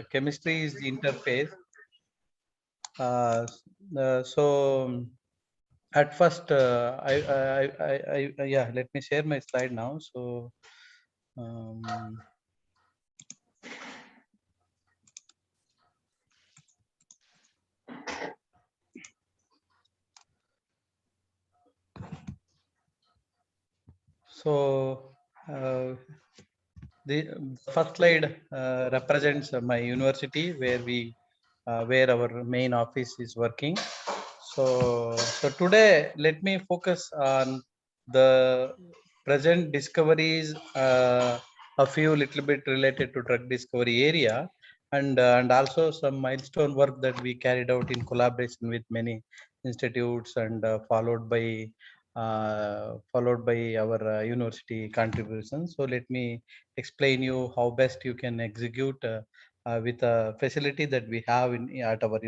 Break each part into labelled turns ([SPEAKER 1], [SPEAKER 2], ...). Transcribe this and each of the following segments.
[SPEAKER 1] chemistry is the interface. Uh, so at first, yeah, let me share my slide now. So, um, so the first slide represents my university where our main office is working. So today let me focus on the present discoveries, a few little bit related to drug discovery area, and also some milestone work that we carried out in collaboration with many institutes, and followed by our university contributions. So let me explain you how best you can execute with a facility that we have at our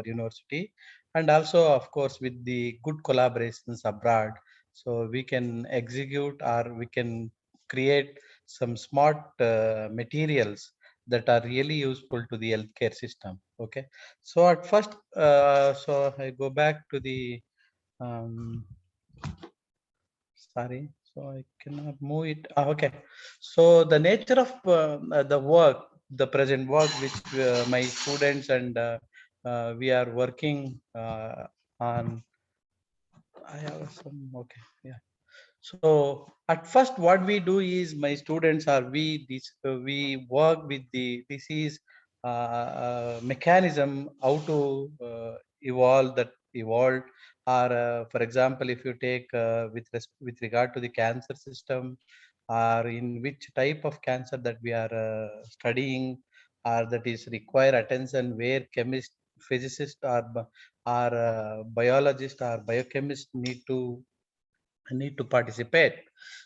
[SPEAKER 1] university, and also of course with the good collaborations abroad, so we can execute or we can create some smart materials that are really useful to the healthcare system. Okay, so at first, so I go back to the um, sorry, so I cannot move it. Okay, so the nature of the work, the present work which my students and we are working on. I have some. Okay, yeah. So at first, what we do is my students are we work with the disease mechanism, how to evolve, or for example, if you take with regard to the cancer system, or in which type of cancer that we are studying, or that is require attention, where chemist, physicist, or biologist or biochemist need to participate.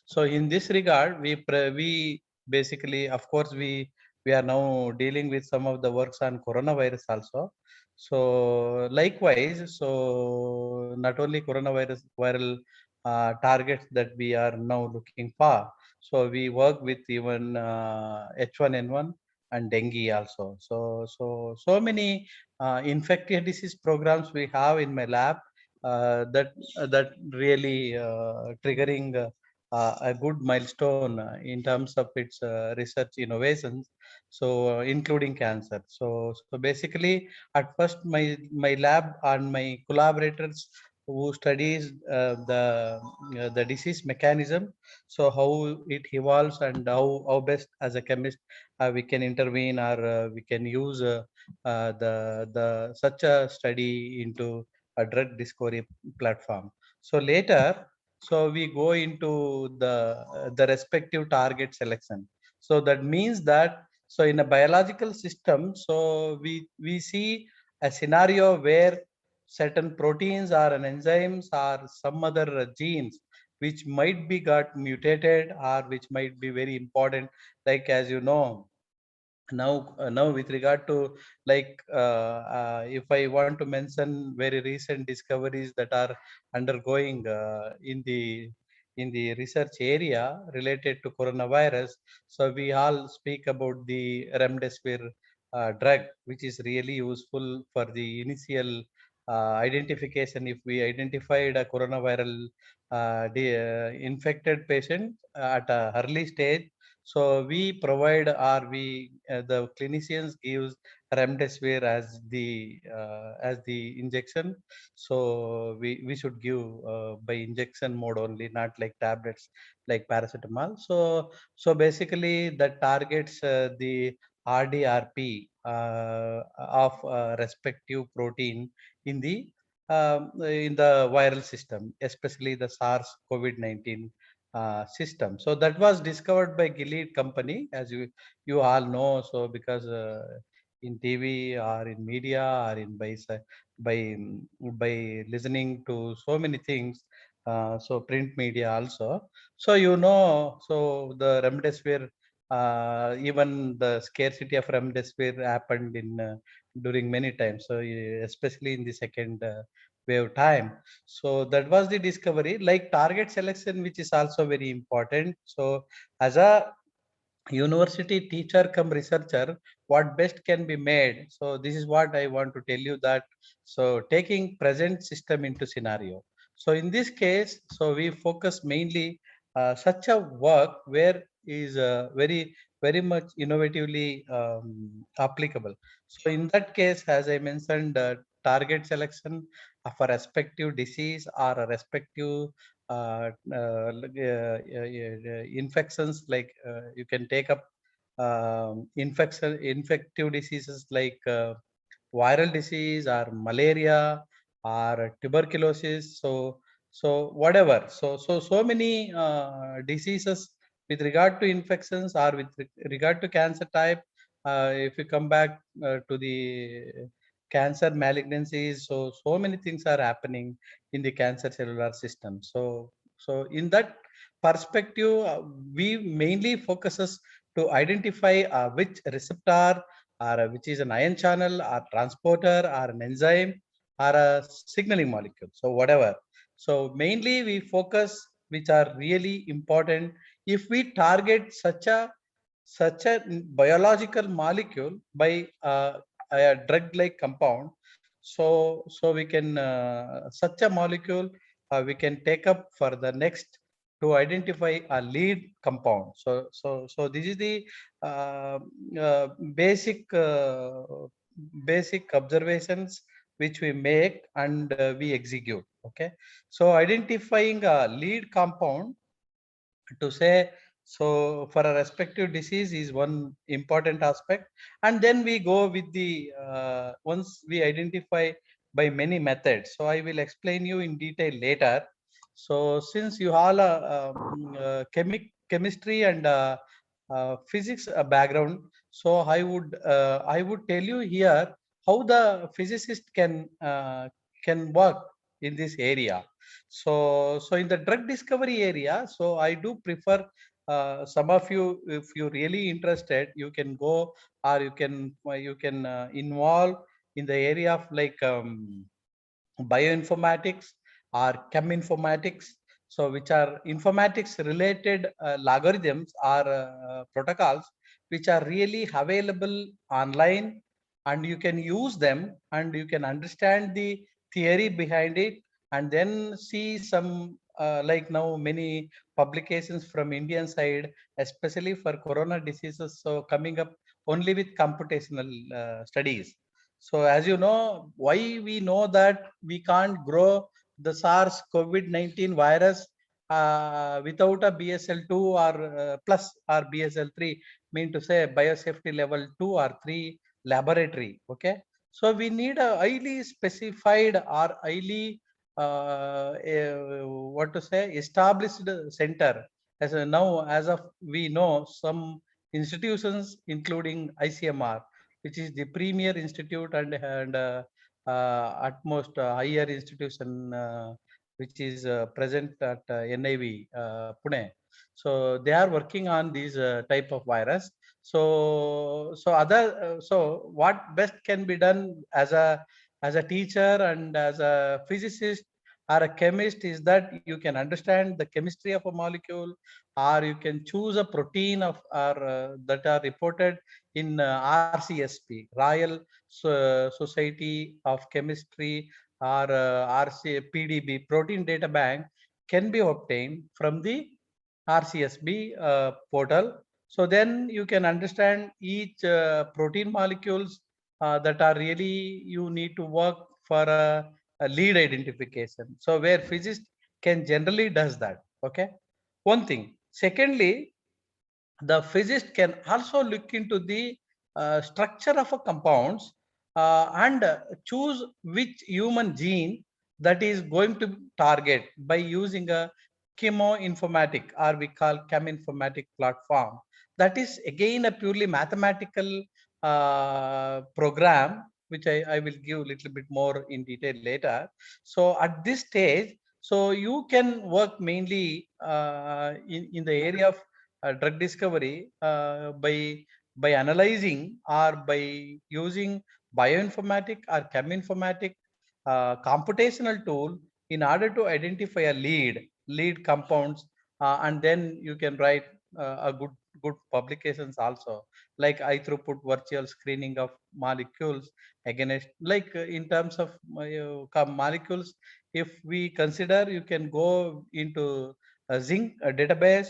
[SPEAKER 1] So in this regard, we basically, of course, we are now dealing with some of the works on coronavirus also. So likewise, so not only coronavirus viral targets that we are now looking for. So we work with even H1N1 and dengue also. So many infectious disease programs we have in my lab, that really triggering a good milestone in terms of its research innovations, so including cancer. So basically, at first my lab and my collaborators who studies the disease mechanism, so how it evolves, and how best as a chemist we can intervene, or we can use the such a study into a drug discovery platform. So later, so we go into the respective target selection. So that means that, so in a biological system, so we see a scenario where certain proteins or an enzymes or some other genes which might be got mutated, or which might be very important, like as you know, now with regard to, like if I want to mention very recent discoveries that are undergoing in the research area related to coronavirus. So we all speak about the remdesivir drug, which is really useful for the initial identification. If we identified a coronaviral infected patient at a early stage, so we provide, or we the clinicians gives remdesivir as the injection. So we should give by injection mode only, not like tablets like paracetamol. So basically that targets the RDRP of respective protein in the viral system, especially the SARS COVID-19 system. So that was discovered by Gilead company, as you all know. So because in TV or in media or in by by listening to so many things, so print media also. So so the remdesivir, even the scarcity of remdesivir happened in during many times. So especially in the second wave time. So that was the discovery, like target selection, which is also very important. So as a university teacher come researcher, what best can be made. So this is what I want to tell you, that so taking present system into scenario. So in this case, so we focus mainly such a work where is very much innovatively applicable. So in that case, as I mentioned, target selection for respective disease or a respective infections, like you can take up infective diseases like viral disease or malaria or tuberculosis. So whatever, so many diseases with regard to infections or with regard to cancer type. If you come back to the cancer malignancies, so many things are happening in the cancer cellular system. So in that perspective, we mainly focuses to identify which receptor, or which is an ion channel or transporter or an enzyme or a signaling molecule, so whatever. So mainly we focus which are really important. If we target such a biological molecule by a drug like compound, so we can such a molecule we can take up for the next to identify a lead compound. So this is the uh, uh, basic basic observations which we make and we execute. Okay, so identifying a lead compound to say, so for a respective disease is one important aspect. And then we go with the once we identify by many methods, so I will explain you in detail later. So since you all chemistry and physics background, so I would tell you here how the physicist can work in this area. So in the drug discovery area, so I do prefer some of you, if you really interested, you can go, or you can involve in the area of like bioinformatics or cheminformatics. So which are informatics related logarithms or protocols which are really available online, and you can use them and you can understand the theory behind it, and then see some like now many publications from Indian side, especially for corona diseases, so coming up only with computational studies. So as you know, why we know that we can't grow the SARS COVID-19 virus without a BSL-2 or plus or BSL-3, mean to say biosafety level 2 or 3 laboratory. Okay, so we need a highly specified or highly what to say established center. As a, now, as of we know, some institutions including ICMR, which is the premier institute and utmost higher institution which is present at NIV Pune. So they are working on these type of virus. So what best can be done as a teacher and as a physicist or a chemist is that you can understand the chemistry of a molecule, or you can choose a protein of or that are reported in RCSP, Royal Society of Chemistry, or PDB, Protein Data Bank, can be obtained from the RCSB portal. So then you can understand each protein molecules that are really you need to work for a lead identification. So where physicist can generally does that. Okay, one thing. Secondly, the physicist can also look into the structure of a compounds and choose which human gene that is going to target by using a chemoinformatic, or we call cheminformatic platform. That is again a purely mathematical program, which I will give a little bit more in detail later. So at this stage, so you can work mainly in the area of drug discovery by analyzing or by using bioinformatic or cheminformatic computational tool in order to identify a lead compounds, and then you can write a good good publications also, like high throughput virtual screening of molecules against, like in terms of molecules, if we consider, you can go into a zinc database,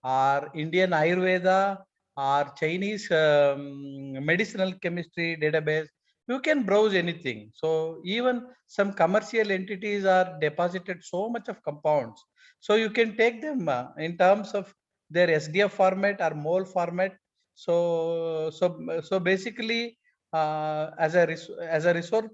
[SPEAKER 1] or Indian Ayurveda, or Chinese medicinal chemistry database. You can browse anything. So even some commercial entities are deposited so much of compounds. So you can take them in terms of their SDF format or mole format. So basically, as a resource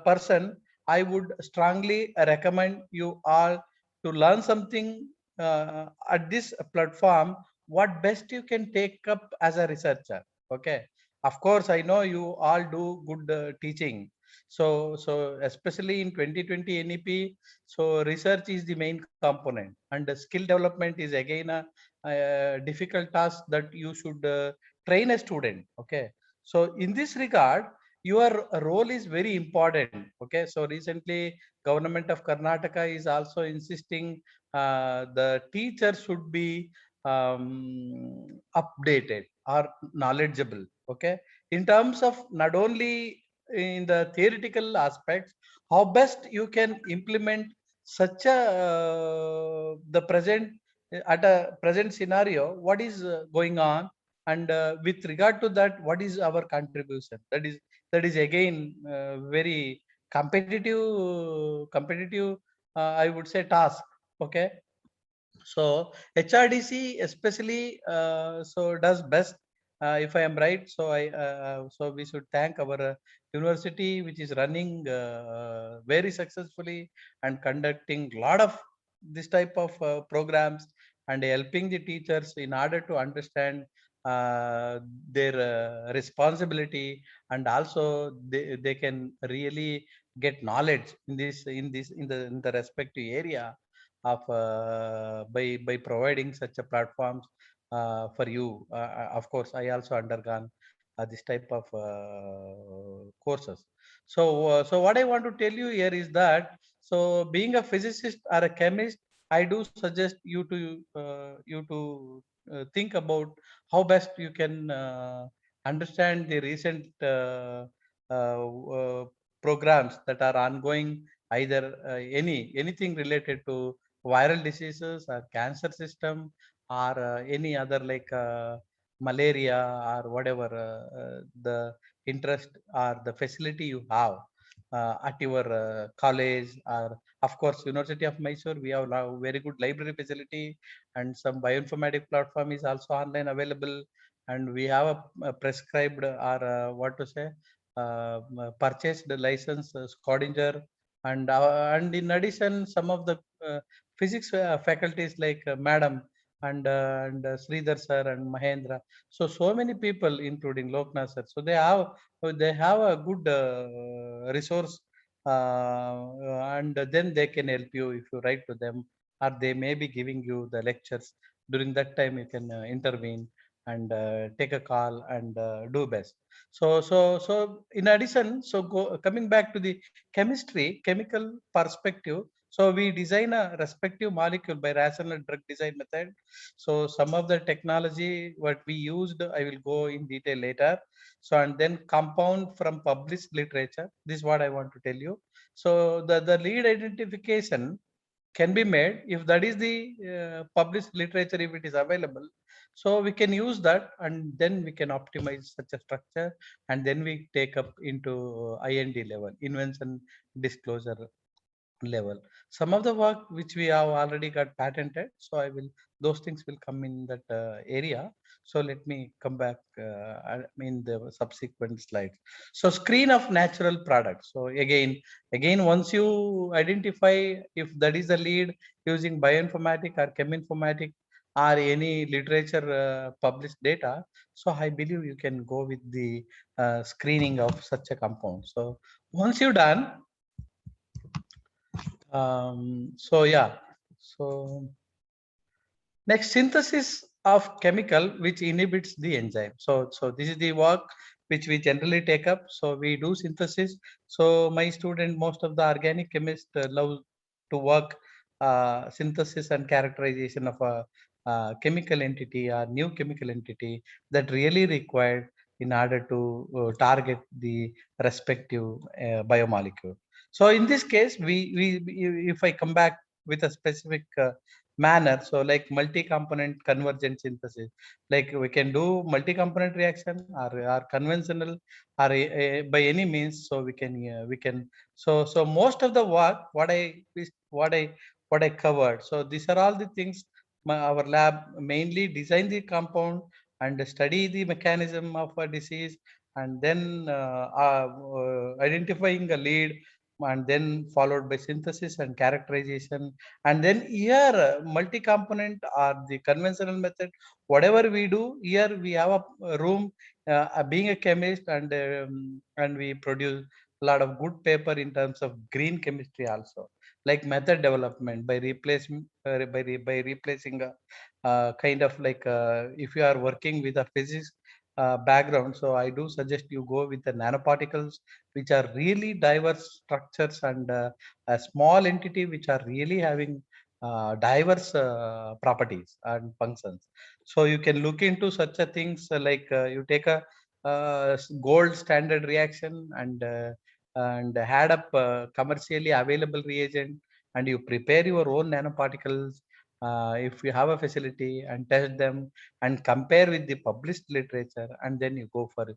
[SPEAKER 1] person, I would strongly recommend you all to learn something at this platform. What best you can take up as a researcher. Okay, of course, I know you all do good teaching. So especially in 2020 NEP, so research is the main component, and the skill development is again a difficult task that you should train a student. Okay, so in this regard, your role is very important. Okay, so recently government of Karnataka is also insisting the teacher should be updated or knowledgeable. Okay, in terms of not only in the theoretical aspects, how best you can implement such a the present at a present scenario, what is going on, and with regard to that, what is our contribution. That is again very competitive I would say task. Okay, so HRDC especially so does best, if I am right. So so we should thank our university, which is running very successfully and conducting a lot of this type of programs, and helping the teachers in order to understand their responsibility, and also they can really get knowledge in the respective area of by providing such a platforms for you. Of course, I also undergone this type of courses. So what I want to tell you here is that, so being a physicist or a chemist, I do suggest you to think about how best you can understand the recent programs that are ongoing, either anything related to viral diseases or cancer system, or any other like malaria, or whatever the interest or the facility you have at your college, or of course University of Mysore, we have now very good library facility, and some bioinformatic platform is also online available, and we have a prescribed or what to say purchased license Scodinger, and in addition, some of the physics faculties like Madam and Sridhar sir and Mahendra. So many people, including Loknath sir. So they have a good resource, and then they can help you if you write to them, or they may be giving you the lectures. During that time, you can intervene and take a call and do best. So in addition, coming back to the chemical perspective, so we design a respective molecule by rational drug design method. So some of the technology what we used, I will go in detail later. So and then compound from published literature. This is what I want to tell you. So the lead identification can be made if that is the published literature, if it is available. So we can use that, and then we can optimize such a structure, and then we take up into IND level, invention disclosure level. Some of the work which we have already got patented, so I will, those things will come in that area. So let me come back in the subsequent slides. So screen of natural products. So again once you identify if that is the lead, using bioinformatic or cheminformatic or any literature published data, so I believe you can go with the screening of such a compound. So once you're done, so yeah, so next, synthesis of chemical which inhibits the enzyme. So this is the work which we generally take up. So we do synthesis. So my student, most of the organic chemists love to work synthesis and characterization of chemical entity or new chemical entity that really required in order to target the respective biomolecule. So in this case, if I come back with a specific manner, so like multi-component convergent synthesis, like we can do multi-component reaction or conventional or by any means. So we can so most of the work what I covered. So these are all the things our lab mainly design the compound and study the mechanism of a disease, and then identifying a lead, and then followed by synthesis and characterization. And then here multi-component or the conventional method, whatever we do here, we have a room being a chemist, and we produce a lot of good paper in terms of green chemistry also, like method development by replacing a kind of like if you are working with a physics background. So I do suggest you go with the nanoparticles, which are really diverse structures, and a small entity which are really having diverse properties and functions. So you can look into such a things like you take a gold standard reaction, and add up commercially available reagent, and you prepare your own nanoparticles if you have a facility, and test them and compare with the published literature, and then you go for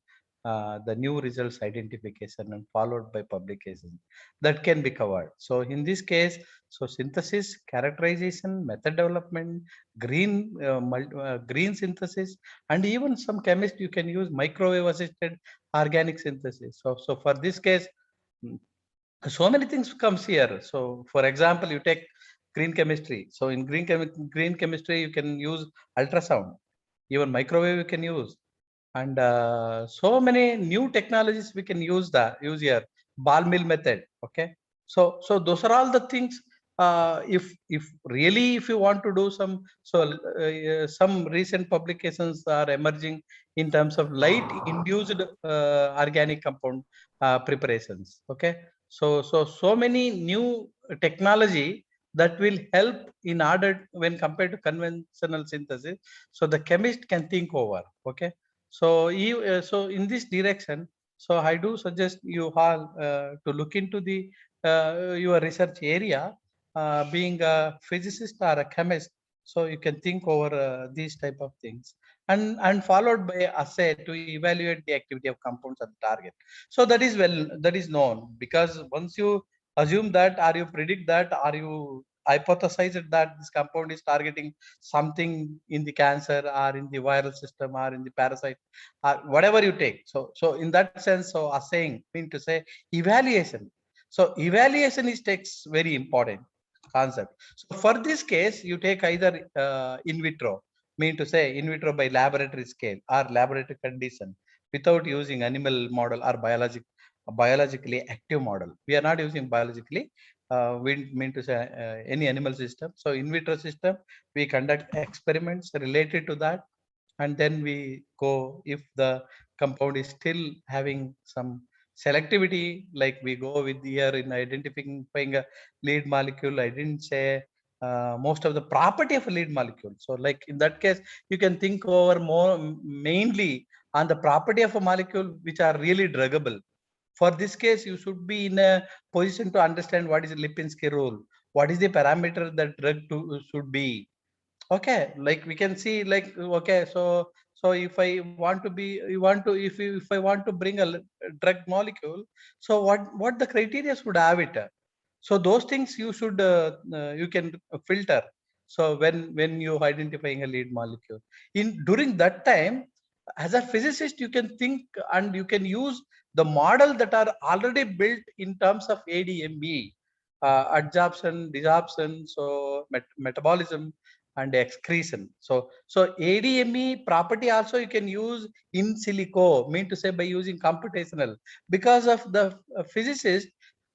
[SPEAKER 1] the new results identification and followed by publication. That can be covered. So in this case, so synthesis, characterization, method development, green synthesis, and even some chemists you can use microwave assisted organic synthesis. So for this case, mm, so many things comes here. So for example, you take green chemistry. So in green chemistry, you can use ultrasound, even microwave you can use, and so many new technologies we can use here. Ball mill method. Okay, so those are all the things. If really, if you want to do some recent publications are emerging in terms of light induced organic compound preparations. Okay, so many new technology that will help in order when compared to conventional synthesis, so the chemist can think over. Okay, so in this direction, so I do suggest you all to look into the your research area, being a physicist or a chemist. So you can think over these type of things, and followed by assay to evaluate the activity of compounds at the target. So that is known, because once you assume that, or you predict that, or you hypothesize it that this compound is targeting something in the cancer or in the viral system or in the parasite, whatever you take. So in that sense, so assaying mean to say evaluation. So evaluation is takes very important concept. So for this case, you take either in vitro, mean to say in vitro by laboratory scale or laboratory condition, without using animal model or biologically active model. We are not using biologically, we mean to say any animal system. So in vitro system, we conduct experiments related to that, and then we go if the compound is still having some selectivity, like we go with here in identifying a lead molecule. I didn't say most of the property of a lead molecule. So like in that case, you can think over more mainly on the property of a molecule which are really druggable. For this case, you should be in a position to understand what is Lipinski rule, what is the parameter that drug should be. Okay, like we can see, like okay, so if I want to be you want to if I want to bring a drug molecule, so what the criteria should have it. So those things you should you can filter. So when you identifying a lead molecule, in during that time, as a physicist, you can think and you can use the model that are already built in terms of ADME, adsorption, desorption, so metabolism and excretion. So ADME property also you can use in silico, mean to say by using computational, because of the physicist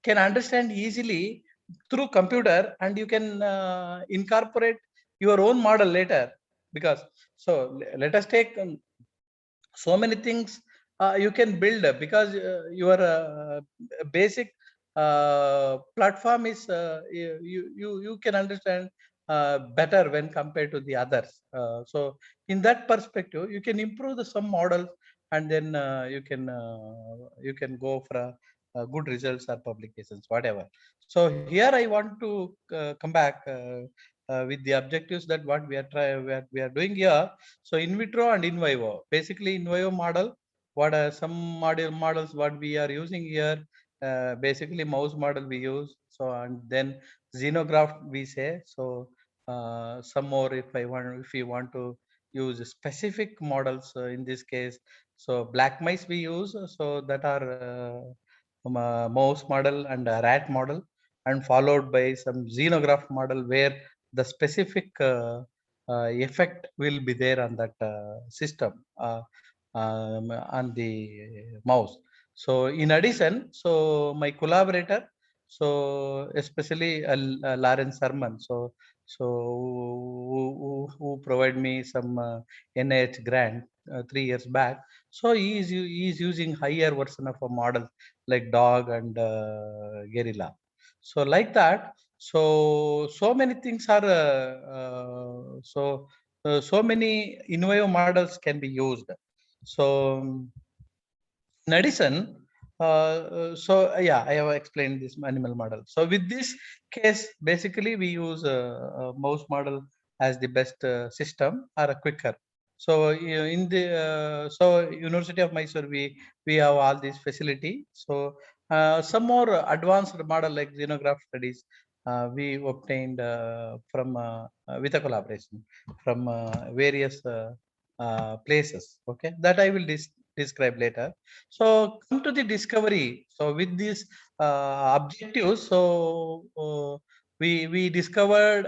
[SPEAKER 1] can understand easily through computer, and you can incorporate your own model later. Because so let us take so many things you can build up, because your basic platform is you can understand better when compared to the others. So in that perspective, you can improve some models, and then you can go for good results or publications, whatever. So here I want to come back with the objectives that what we are doing here. So in vitro and in vivo, basically in vivo model, what are some models what we are using here? Basically mouse model we use. So and then xenograft we say. So some more if you want to use specific models in this case, so black mice we use, so that are mouse model and a rat model, and followed by some xenograph model where the specific effect will be there on that system on the mouse. So in addition, so my collaborator, so especially Lawrence Sermon, who provide me some NIH grant 3 years back. So he is using higher version of a model like dog and gorilla. So like that. So many things are so many innovative models can be used. So in addition, yeah, I have explained this animal model. So with this case, basically we use a mouse model as the best system or a quicker. So in the University of Mysore, we have all these facility. So some more advanced model like xenograph studies we obtained from with a collaboration from various places. Okay, that I will describe later. So come to the discovery. So with these objectives, so we discovered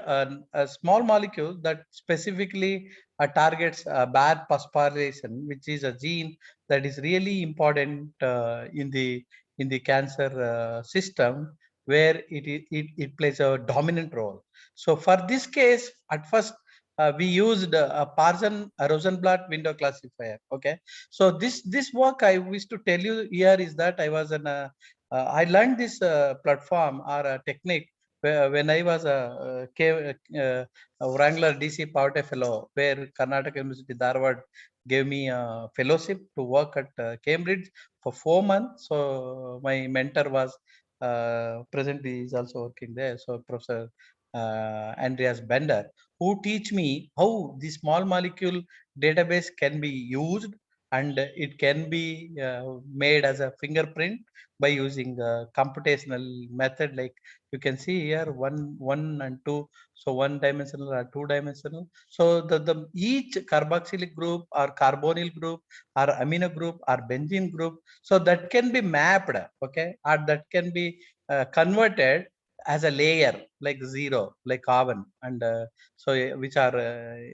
[SPEAKER 1] a small molecule that specifically targets bad phosphorylation, which is a gene that is really important in the cancer system, where it plays a dominant role. So for this case, at first we used a Parson Rosenblatt window classifier. Okay, so this work I wish to tell you here is that I learned this platform or a technique when I was a Wrangler DC Poverty Fellow, where Karnataka University Dharwad gave me a fellowship to work at Cambridge for 4 months. So my mentor was presently is also working there. So Professor Andreas Bender, who teach me how the small molecule database can be used, and it can be made as a fingerprint by using a computational method. Like you can see here, one and two. So one dimensional or two dimensional. So the each carboxylic group or carbonyl group or amino group or benzene group, so that can be mapped. Okay, or that can be converted as a layer like zero, like carbon, and which are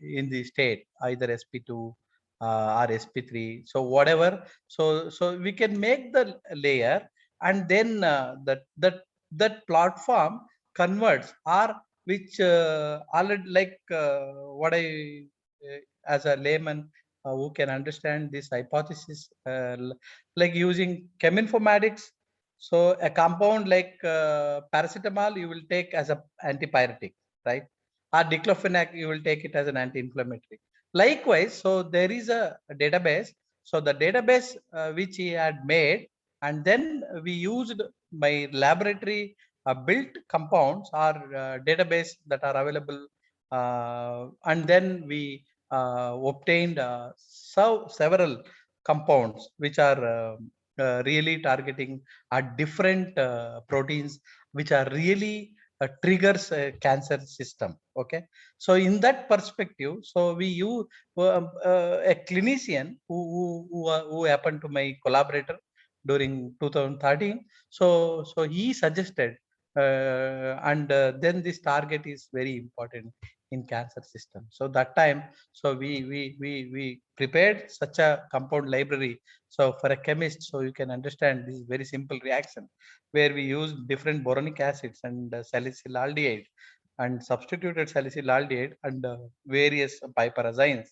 [SPEAKER 1] in the state either sp2 or sp3, so whatever. So we can make the layer, and then that platform converts, or which already like what I as a layman who can understand this hypothesis, like using cheminformatics. So a compound like paracetamol you will take as a antipyretic, right? Or diclofenac you will take it as an anti-inflammatory. Likewise, so there is a database. So the database which he had made, and then we used my laboratory built compounds or database that are available, and then we obtained several compounds which are really targeting different proteins which are really triggers a cancer system. Okay, so in that perspective, so we use a clinician who happened to my collaborator during 2013. So he suggested, and then this target is very important in cancer system. So that time, so we prepared such a compound library. So for a chemist, so you can understand this is very simple reaction, where we use different boronic acids and salicylaldehyde, and substituted salicylaldehyde and various piperazines,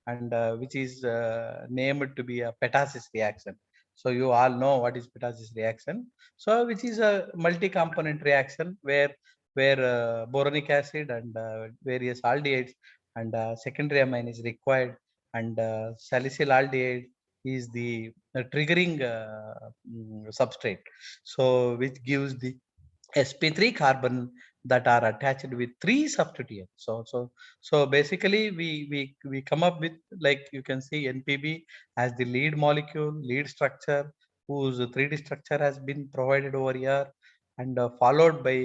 [SPEAKER 1] and which is named to be a petasis reaction. So you all know what is petasis reaction. So which is a multi-component reaction, where where boronic acid and various aldehydes and secondary amine is required, and salicylaldehyde is the triggering substrate, so which gives the sp3 carbon that are attached with three substituents. So basically we come up with, like you can see, NPB as the lead molecule, lead structure, whose 3D structure has been provided over here, and followed by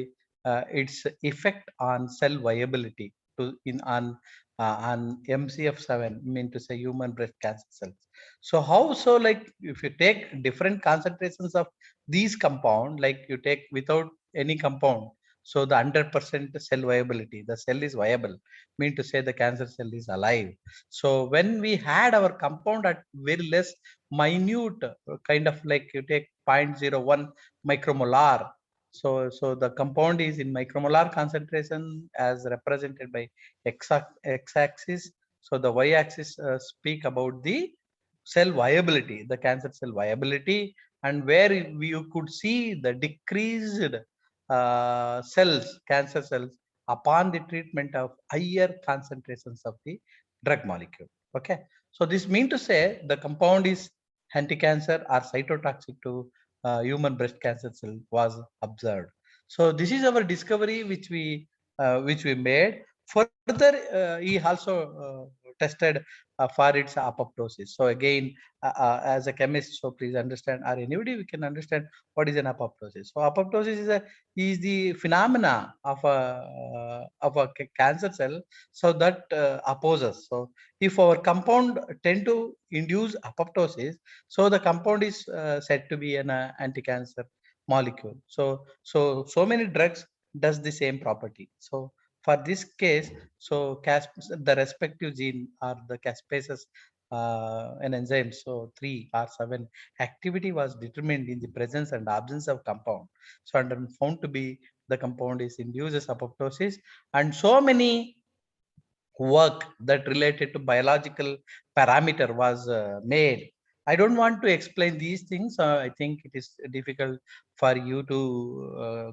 [SPEAKER 1] its effect on cell viability to in on MCF7, mean to say human breast cancer cells. So how, so like if you take different concentrations of these compound, like you take without any compound, so the 100% cell viability, the cell is viable, mean to say the cancer cell is alive. So when we had our compound at very less minute, kind of like you take 0.01 micromolar, so the compound is in micromolar concentration as represented by x-axis. So the y-axis speak about the cell viability, the cancer cell viability, and where you could see the decreased cells, cancer cells, upon the treatment of higher concentrations of the drug molecule. Okay, so this mean to say the compound is anti-cancer or cytotoxic to human breast cancer cell was observed. So this is our discovery which we made. Further, he also tested for its apoptosis. So again, as a chemist, so please understand, or anybody we can understand what is an apoptosis. So apoptosis is the phenomena of a cancer cell, so that opposes. So if our compound tend to induce apoptosis, so the compound is said to be an anti-cancer molecule. So many drugs does the same property. So for this case, so the respective gene or the caspases an enzyme, so 3 or 7 activity was determined in the presence and absence of compound. So and found to be the compound is induces apoptosis, and so many work that related to biological parameter was made. I don't want to explain these things. I think it is difficult for you to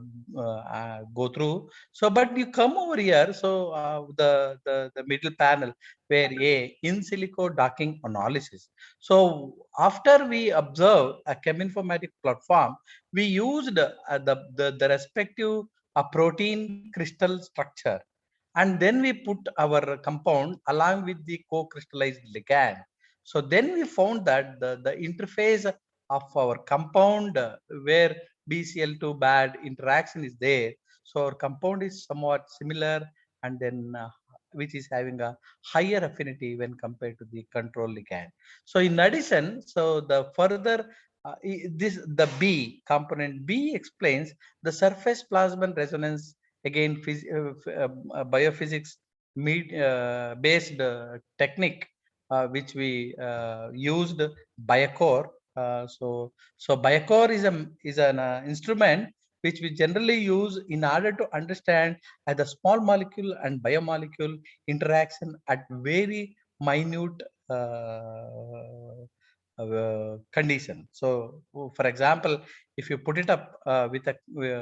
[SPEAKER 1] go through. So, but you come over here. So, the middle panel where a in silico docking analysis. So, after we observe a cheminformatic platform, we used the respective protein crystal structure, and then we put our compound along with the co-crystallized ligand. So then we found that the interface of our compound where BCl2 bad interaction is there, so our compound is somewhat similar, and then which is having a higher affinity when compared to the control ligand. So in addition, so the further this the B component B explains the surface plasmon resonance. Again, biophysics based technique which we used biocore. So biocore is an instrument which we generally use in order to understand the small molecule and biomolecule interaction at very minute condition. So for example, if you put it up with a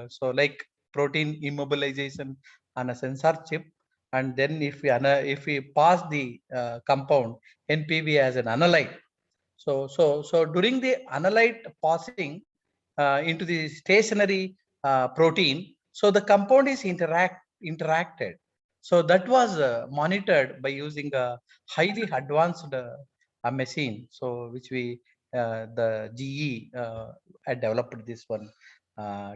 [SPEAKER 1] so like protein immobilization on a sensor chip, and then if we pass the compound NPV as an analyte. So during the analyte passing into the stationary protein, so the compound is interacted. So that was monitored by using a highly advanced machine. So which we the GE had developed this one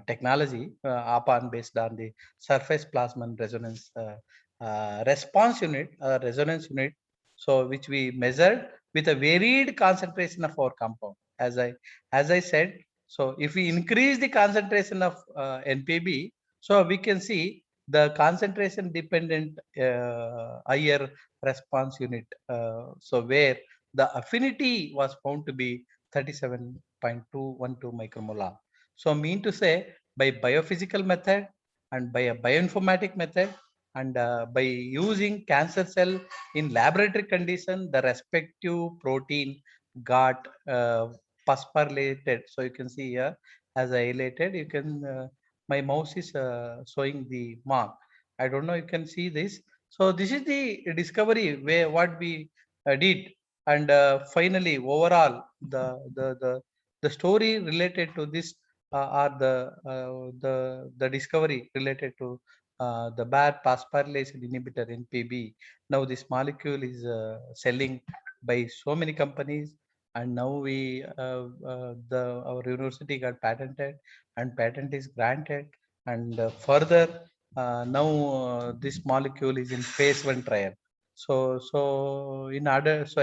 [SPEAKER 1] technology upon based on the surface plasmon resonance response unit, resonance unit. So which we measured with a varied concentration of our compound. As I said, so if we increase the concentration of NPB, so we can see the concentration dependent higher response unit. So where the affinity was found to be 37.212 micromolar. So mean to say, by biophysical method and by a bioinformatic method, and by using cancer cell in laboratory condition, the respective protein got phosphorylated. So you can see here as I highlighted, you can My mouse is showing the mark. I don't know. You can see this. So this is the discovery where what we did, and finally, overall, the story related to this are the discovery related to the bad phosphorylase inhibitor NPB. Now this molecule is selling by so many companies, and now we the our university got patented, and patent is granted, and further now this molecule is in phase 1 trial. So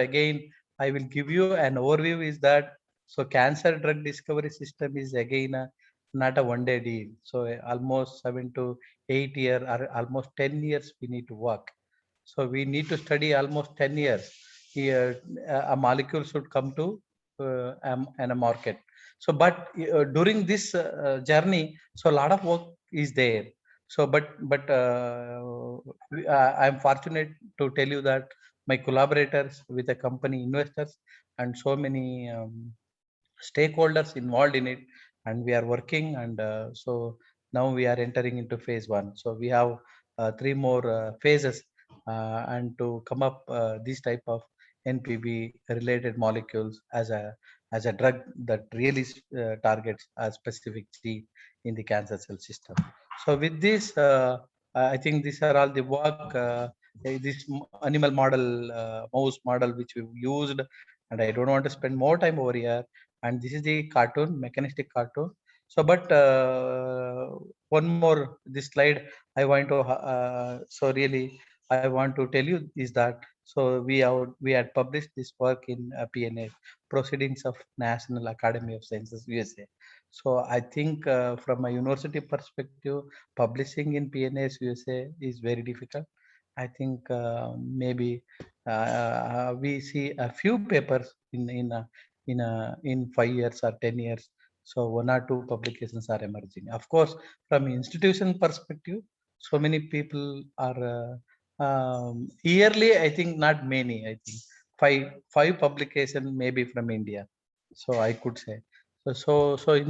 [SPEAKER 1] again I will give you an overview is that, so cancer drug discovery system is again not a one day deal. So almost 7 to 8 year or almost 10 years we need to work. So we need to study almost 10 years. Here, a molecule should come to and a market. So, but during this journey, so a lot of work is there. So, I'm fortunate to tell you that my collaborators with the company investors and so many stakeholders involved in it, and we are working, and so now we are entering into phase 1. So we have three more phases, and to come up these type of NPB related molecules as a drug that really targets a specific gene in the cancer cell system. So with this I think these are all the work, this animal model, mouse model which we used, and I don't want to spend more time over here. And this is the cartoon, mechanistic cartoon. So but one more this slide I want to so really I want to tell you is that, so we had published this work in PNA, Proceedings of National Academy of Sciences, USA. So I think from a university perspective, publishing in PNAs USA is very difficult. I think maybe we see a few papers in 5 years or 10 years. So one or two publications are emerging. Of course, from institution perspective, so many people are yearly. I think not many. I think five publication maybe from India. So I could say. So uh,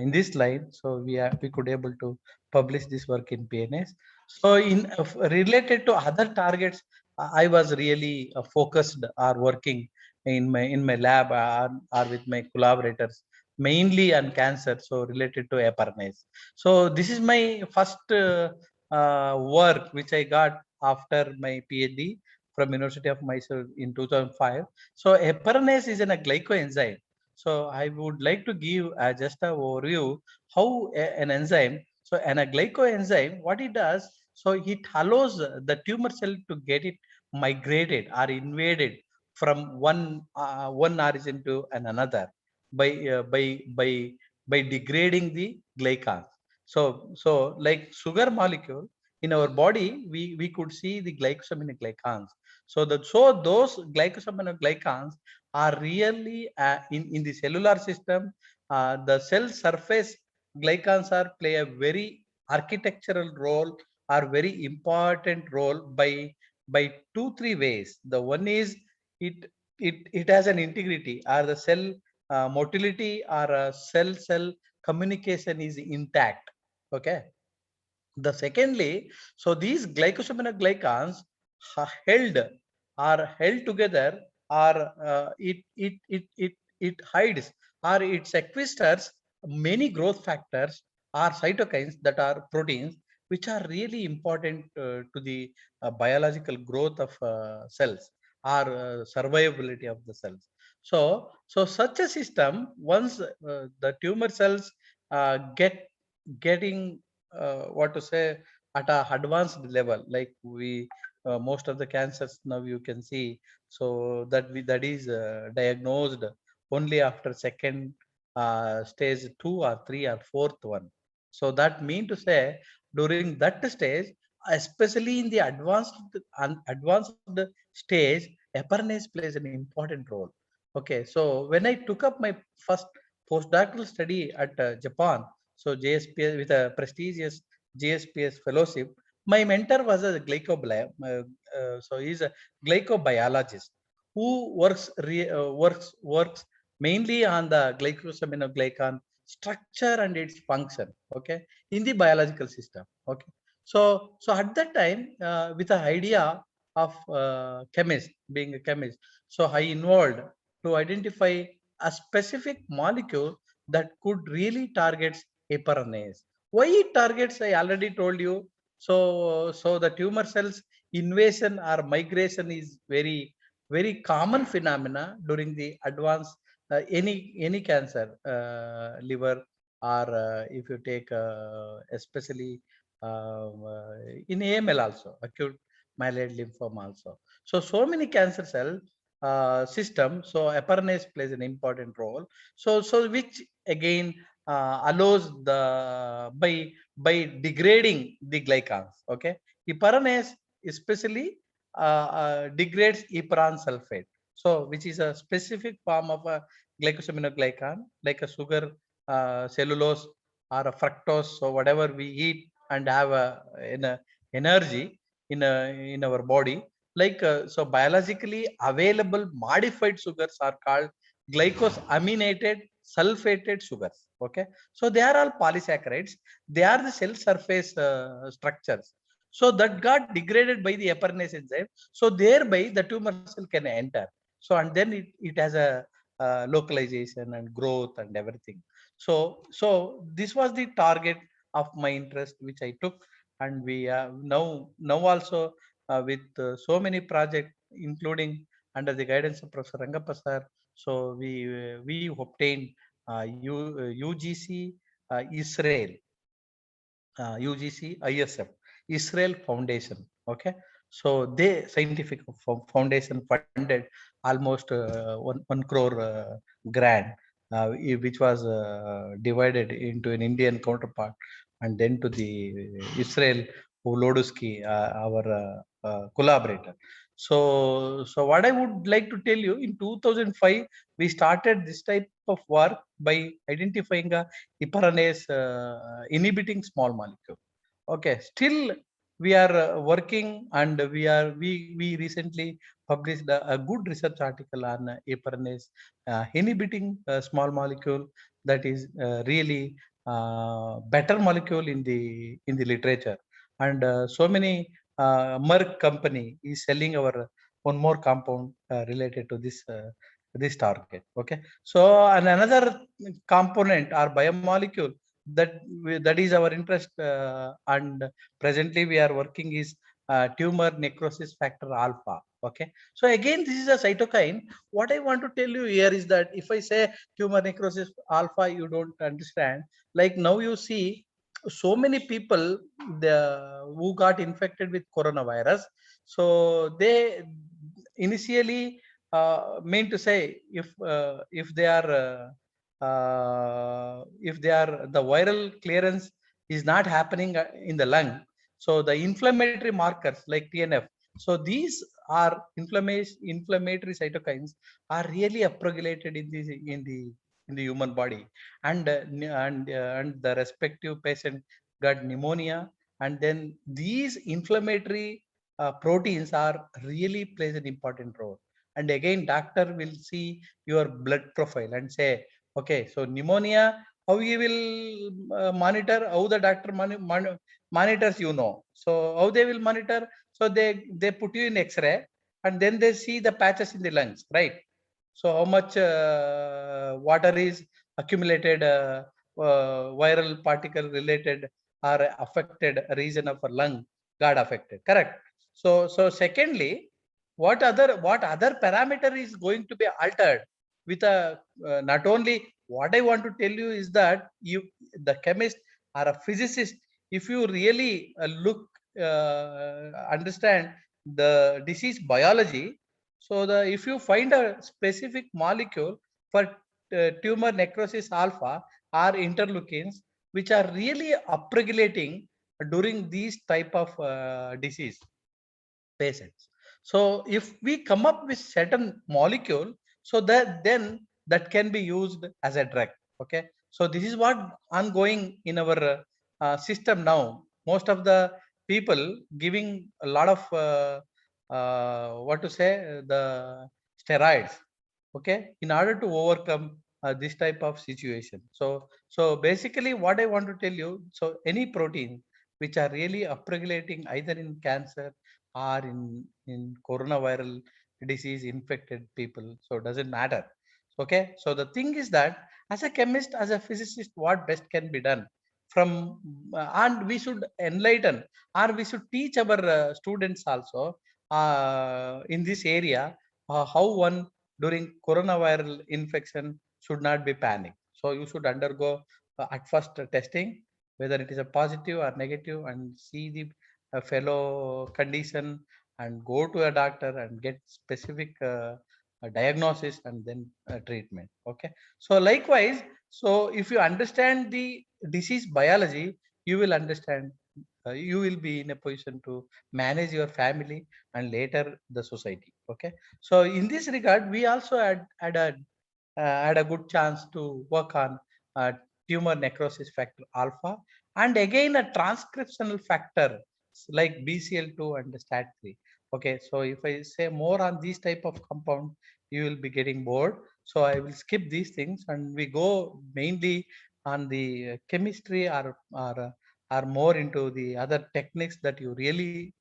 [SPEAKER 1] in this line, so we could able to publish this work in PNS. So in related to other targets, I was really focused or working in my lab, or with my collaborators, mainly on cancer, so related to epernase. So this is my first work which I got after my PhD from University of Mysore in 2005. So epernase is a glycoenzyme. So I would like to give just a overview how an enzyme, so a glycoenzyme, what it does, so it allows the tumor cell to get it migrated or invaded from one origin to another by uh, by by by degrading the glycans. So like sugar molecule in our body, we could see the glycosaminoglycans. So those glycosaminoglycans are really in the cellular system. The cell surface glycans are play a very architectural role, are very important role by two three ways. The one is it it has an integrity, or the cell motility, or cell communication is intact. Okay. The secondly, so these glycosaminoglycans held are held together, or it hides, or it sequesters many growth factors or cytokines, that are proteins which are really important to the biological growth of cells, or survivability of the cells. So such a system, once the tumor cells getting what to say, at a advanced level, like we most of the cancers now you can see, so that is diagnosed only after second stage 2 or 3 or fourth one. So that mean to say, during that stage, especially in the advanced stage, epernase plays an important role. Okay, so when I took up my first postdoctoral study at Japan, so JSPS, with a prestigious JSPS fellowship, my mentor was a so he's a glycobiologist who works mainly on the glycosaminoglycan structure and its function, okay, in the biological system, okay. So at that time, with the idea of chemist, being a chemist, so I involved to identify a specific molecule that could really target hypernaise. Why it targets, I already told you. So the tumor cells invasion or migration is very common phenomena during the advanced any cancer, liver, or if you take especially in AML also, acute myeloid lymphoma also. So many cancer cell system, so epernase plays an important role. So which again allows the by degrading the glycans, okay. Epernase especially degrades heparan sulfate, so which is a specific form of a glycosaminoglycan, like a sugar, cellulose, or a fructose. So whatever we eat and have in a energy in our body, like so biologically available modified sugars are called glycosaminated sulfated sugars, okay. So they are all polysaccharides. They are the cell surface structures, so that got degraded by the epernase enzyme, so thereby the tumor cell can enter. So and then it has a localization and growth and everything. So this was the target of my interest which I took. And we now also with so many projects, including under the guidance of Professor Rangappa sir. So we obtained UGC Israel, UGC ISF, Israel Foundation. Okay, so they scientific foundation funded almost 1 crore grant, which was divided into an Indian counterpart, and then to the Israel Volodusky, our collaborator. So what I would like to tell you, in 2005 we started this type of work by identifying a heparinase inhibiting small molecule. Okay, still we are working, and we recently published a good research article on heparinase inhibiting small molecule, that is really better molecule in the literature. And so many Merck company is selling our one more compound related to this target. Okay, so and another component or biomolecule that is our interest, and presently we are working is tumor necrosis factor alpha. Okay, so again this is a cytokine. What I want to tell you here is that if I say tumor necrosis alpha, you don't understand. Like now you see so many people who got infected with coronavirus. So they initially mean to say, if they are the viral clearance is not happening in the lung, so the inflammatory markers like TNF, so these are inflammatory cytokines are really upregulated in the human body. And and the respective patient got pneumonia, and then these inflammatory proteins are really plays an important role. And again doctor will see your blood profile and say, okay, so pneumonia, how you will monitor, how the doctor monitors, so how they will monitor. So they put you in x-ray, and then they see the patches in the lungs, right? So how much water is accumulated, viral particle related or affected region of a lung got affected, correct? So secondly, what other parameter is going to be altered with a not only. What I want to tell you is that you, the chemist or a physicist, if you really look, understand the disease biology, so the if you find a specific molecule for tumor necrosis alpha or interleukins, which are really upregulating during these type of disease patients. So if we come up with certain molecule, so that then that can be used as a drug. Okay, so this is what ongoing in our system now. Most of the people giving a lot of what to say, the steroids, okay, in order to overcome this type of situation. So basically what I want to tell you, so any protein which are really upregulating either in cancer or in coronavirus disease infected people, so it doesn't matter. Okay, so the thing is that as a chemist, as a physicist, what best can be done from and we should enlighten or we should teach our students also in this area how one during coronavirus infection should not be panic. So you should undergo at first testing whether it is a positive or negative and see the fellow condition and go to a doctor and get specific diagnosis and then treatment. Okay, so likewise, so if you understand the disease biology, you will understand you will be in a position to manage your family and later the society. Okay, so in this regard we also had a good chance to work on uh, tumor necrosis factor alpha and again a transcriptional factor like BCL2 and STAT3. Okay, so if I say more on these type of compound, you will be getting bored. So I will skip these things and we go mainly on the chemistry or more into the other techniques that you really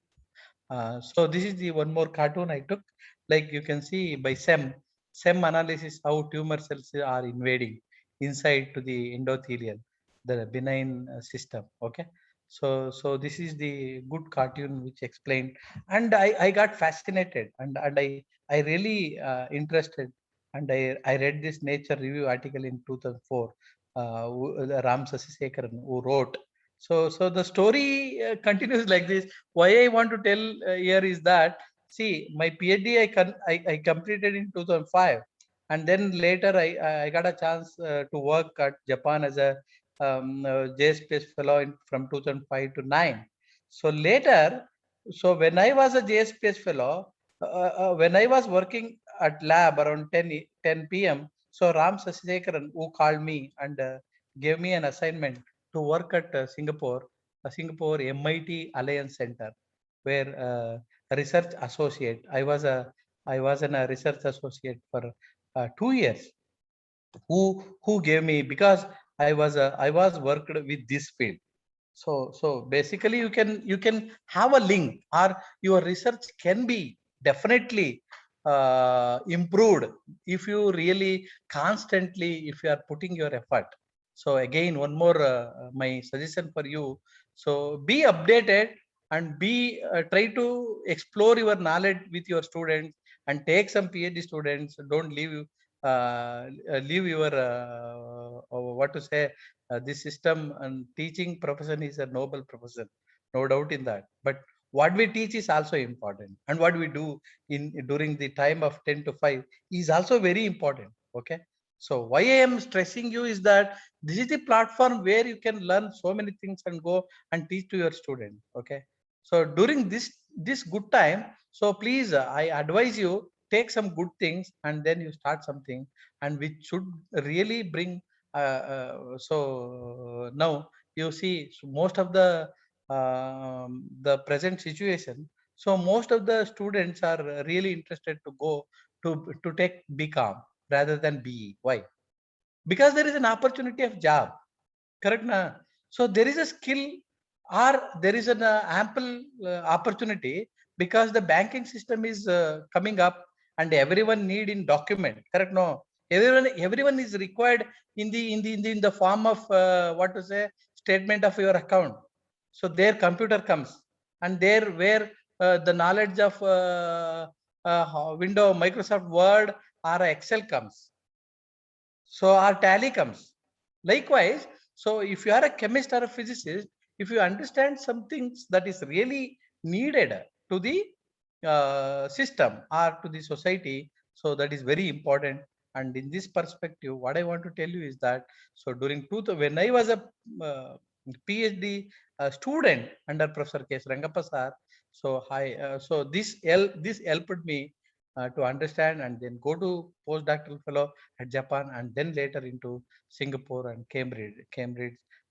[SPEAKER 1] so this is the one more cartoon I took. Like you can see by SEM analysis how tumor cells are invading inside to the endothelial, the benign system. Okay. So this is the good cartoon which explained, and I got fascinated and I really interested, and I read this Nature review article in 2004. The Ram Sasisekaran who wrote. So the story continues like this. Why I want to tell here is that, see, my PhD I completed in 2005, and then later I got a chance to work at Japan as a JSPS fellow from 2005 to 9. So later, so when I was a JSPS fellow, when I was working at lab around 10 p.m., so Ram Sasisekaran who called me and gave me an assignment to work at Singapore MIT Alliance Center, where a research associate. I was a research associate for 2 years. Who gave me, because I was worked with this field. So basically you can have a link, or your research can be definitely improved if you really constantly, if you are putting your effort. So again, one more my suggestion for you, so be updated and be try to explore your knowledge with your students and take some PhD students. Don't leave your what to say, this system and teaching profession is a noble profession, no doubt in that. But what we teach is also important, and what we do in during the time of 10 to 5 is also very important. Okay, so why I am stressing you is that this is the platform where you can learn so many things and go and teach to your student. Okay, so during this good time, so please I advise you, take some good things and then you start something, and which should really bring so now you see, so most of the present situation, so most of the students are really interested to go to take BCom rather than BE. Why? Because there is an opportunity of job. Correct na? So there is a skill, or there is an ample opportunity, because the banking system is coming up and everyone need in document. Correct? No, everyone is required in the form of what to say, statement of your account. So their computer comes, and there where the knowledge of window Microsoft Word or Excel comes, so our tally comes. Likewise, so if you are a chemist or a physicist, if you understand some things that is really needed to the system or to the society, so that is very important. And in this perspective, what I want to tell you is that, so during when I was a uh, PhD student under Professor K. S. Rangappa sir, so this helped me to understand and then go to postdoctoral fellow at Japan, and then later into Singapore and Cambridge,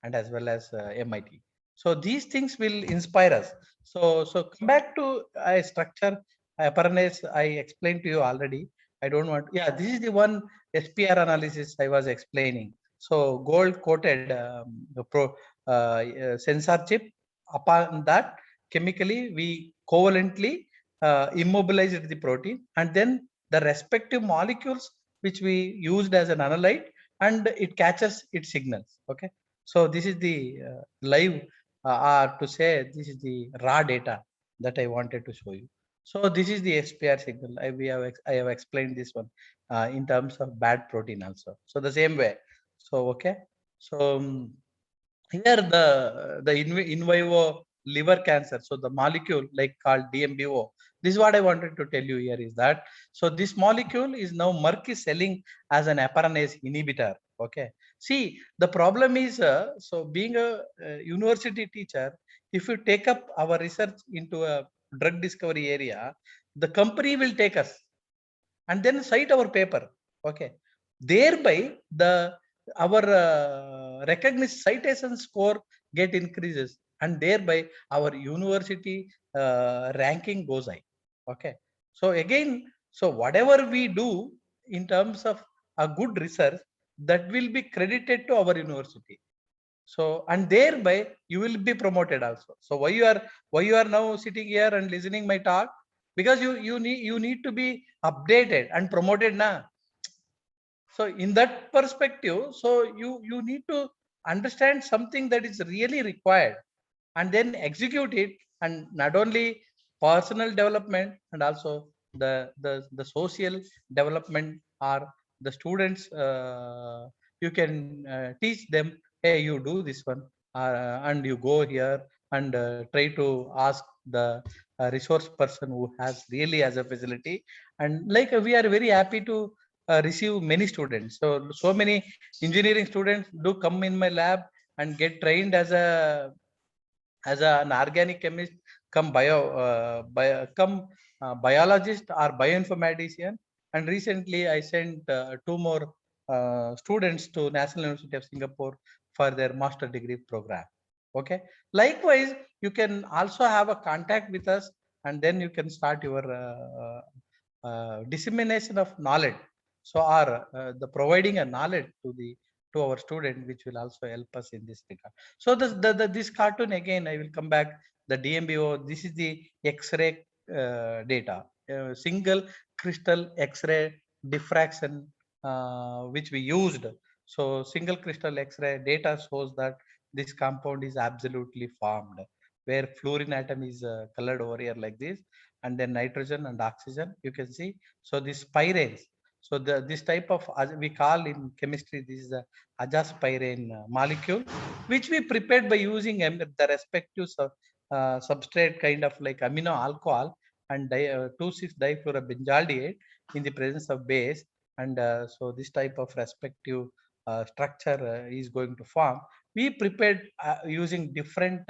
[SPEAKER 1] and as well as MIT. So these things will inspire us. So come back to structure apparentness. I explained to you already. I don't want. Yeah, this is the one SPR analysis I was explaining. So gold coated sensor chip. Upon that, chemically we covalently immobilized the protein, and then the respective molecules which we used as an analyte, and it catches its signals. Okay, so this is the live, to say this is the raw data that I wanted to show you. So this is the SPR signal. I have explained this one in terms of bad protein also. So the same way. So okay. So here the in vivo liver cancer. So the molecule like called DMBO. This is what I wanted to tell you here is that, so this molecule is now Merck is selling as an aparanase inhibitor. Okay. See, the problem is, so being a university teacher, if you take up our research into a drug discovery area, the company will take us and then cite our paper. Okay. Thereby the our recognized citation score get increases, and thereby our university ranking goes high. Okay. So again, so whatever we do in terms of a good research, that will be credited to our university. So and thereby you will be promoted also. So why you are now sitting here and listening my talk? Because you need to be updated and promoted now. So in that perspective, so you need to understand something that is really required, and then execute it. And not only personal development, and also the social development, or the students, you can teach them, hey, you do this one, and you go here and try to ask the resource person who has really as a facility. And like we are very happy to receive many students. So many engineering students do come in my lab and get trained as an organic chemist, come biologist or bioinformatician. And recently I sent two more students to National University of Singapore for their master degree program. Okay. Likewise, you can also have a contact with us, and then you can start your dissemination of knowledge. So or the providing a knowledge to our student, which will also help us in this regard. So this cartoon, again I will come back. The DMBO, this is the X-ray data, single crystal X-ray diffraction, which we used. So single crystal X-ray data shows that this compound is absolutely formed, where fluorine atom is colored over here like this, and then nitrogen and oxygen you can see. So this pyranes, so this type of, we call in chemistry, this is the azaspirane molecule, which we prepared by using the respective substrate, kind of like amino alcohol and 2,6-difluorobenzaldehyde in the presence of base. And so this type of respective structure is going to form. We prepared using different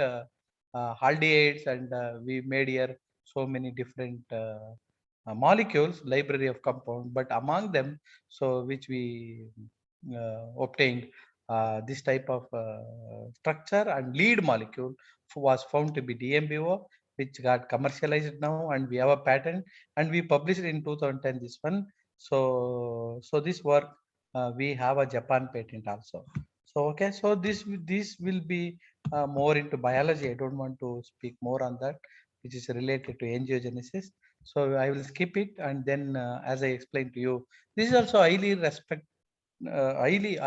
[SPEAKER 1] aldehydes, and we made here so many different molecules, library of compound, but among them, so which we obtained this type of structure, and lead molecule was found to be DMBO, which got commercialized now, and we have a patent, and we published in 2010 this one. So this work, we have a Japan patent also. So okay, so this will be more into biology. I don't want to speak more on that, which is related to angiogenesis. So I will skip it, and then as I explained to you, this is also highly respect, highly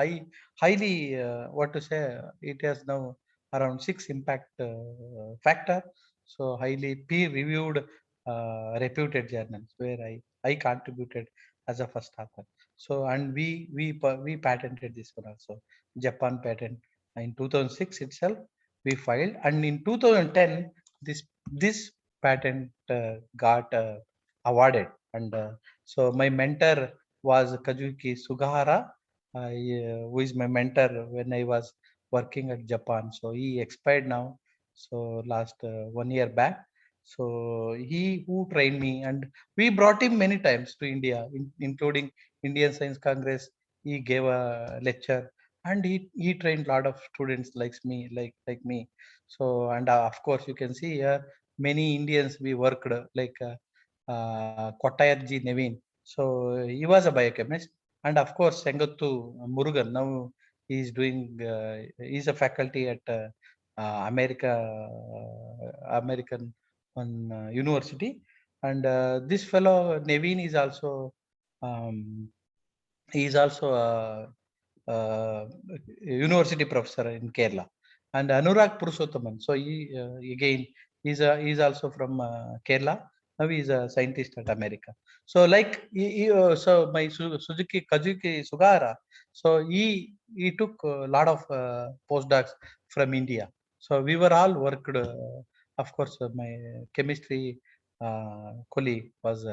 [SPEAKER 1] what to say. It has now around 6 impact factor. So highly peer-reviewed, reputed journals where I contributed as a first author. So and we patented this one also, Japan patent in 2006 itself we filed, and in 2010 this patent got awarded. And so my mentor was Kazuki Sugahara, who is my mentor when I was working at Japan. So he expired now. So last 1 year back. So he who trained me, and we brought him many times to India, including Indian Science Congress. He gave a lecture, and he trained a lot of students like me. So and of course you can see here many Indians we worked, like Kottayarji Naveen. So he was a biochemist, And of course, Sengattu Murugan, now he is doing, he's a faculty at American University. And this fellow, Naveen, um, he is also a university professor in Kerala. And Anurag Purushottaman, so he again he's also from Kerala. Now he is a scientist at America. So like so my Suzuki Kazuki Sugara, so he took a lot of postdocs from India. So we were all worked. Of course, my chemistry colleague was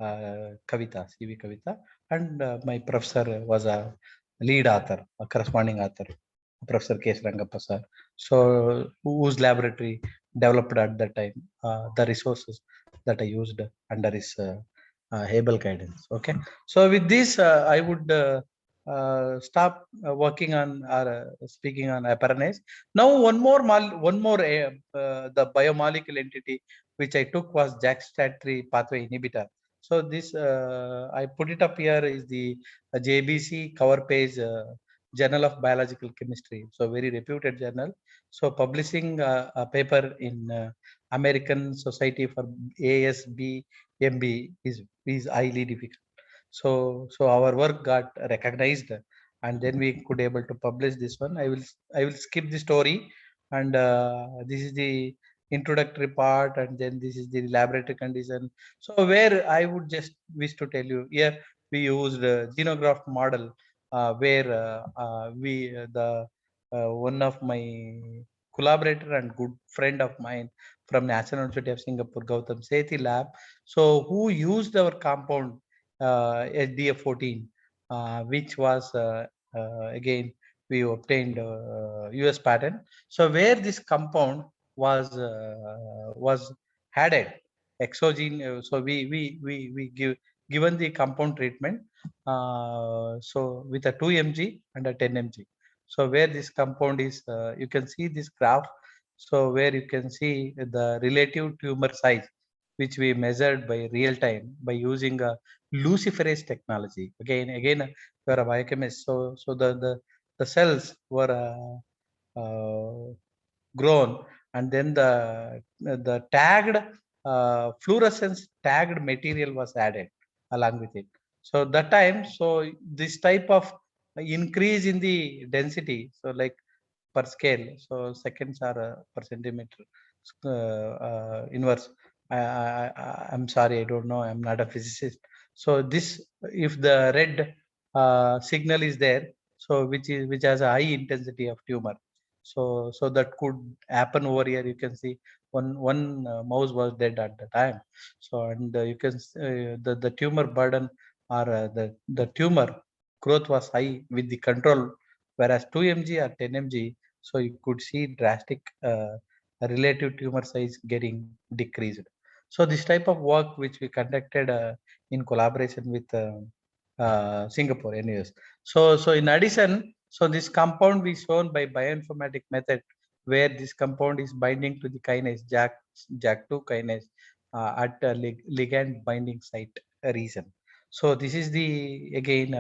[SPEAKER 1] Kavita, CV Kavita, and my professor was a lead author, a corresponding author, Professor K. S. Rangappa sir. So, whose laboratory developed at that time the resources that I used under his able guidance. Okay, so with this, I would stop working on or speaking on awareness. Now, one more the biomolecule entity which I took was JAK-STAT3 pathway inhibitor. So this I put it up here is the JBC cover page Journal of Biological Chemistry. So very reputed journal. So publishing a paper in American Society for ASBMB is highly difficult. So our work got recognized, and then we could able to publish this one. I will skip the story, and this is the introductory part, and then this is the laboratory condition. So where I would just wish to tell you here, we used a xenograph model where we the one of my collaborator and good friend of mine from National University of Singapore, Gautam Sethi lab, so who used our compound SDF14, which was again we obtained US patent. So where this compound was added exogen, so we given the compound treatment, so with a 2 mg and a 10 mg. So where this compound is, you can see this graph. So where you can see the relative tumor size, which we measured by real time by using a luciferase technology. Again, you are a biochemist, so the cells were grown, and then the tagged fluorescence tagged material was added along with it. So that time, so this type of increase in the density, so like per scale, so seconds are per centimeter inverse. I'm sorry, I don't know, I'm not a physicist. So this, if the red signal is there, so which has a high intensity of tumor, so that could happen over here. You can see one mouse was dead at the time. So, and you can the tumor burden, or the tumor growth was high with the control, whereas 2 mg or 10 mg, so you could see drastic relative tumor size getting decreased. So this type of work which we conducted in collaboration with Singapore anyways. So in addition, so this compound we shown by bioinformatic method, where this compound is binding to the kinase JAK2 kinase at ligand binding site region. So this is the again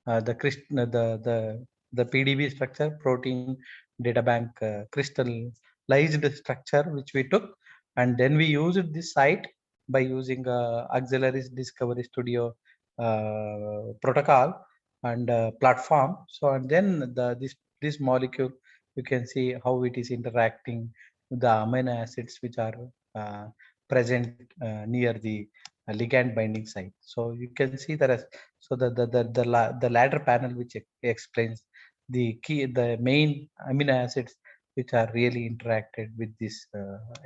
[SPEAKER 1] the the PDB structure, protein data bank crystallized structure, which we took, and then we used this site by using auxiliaries discovery studio protocol and platform. So, and then this molecule, you can see how it is interacting with the amino acids which are uh, present near the ligand binding site. So you can see that as, so the ladder panel which explains the key, the main amino acids which are really interacted with this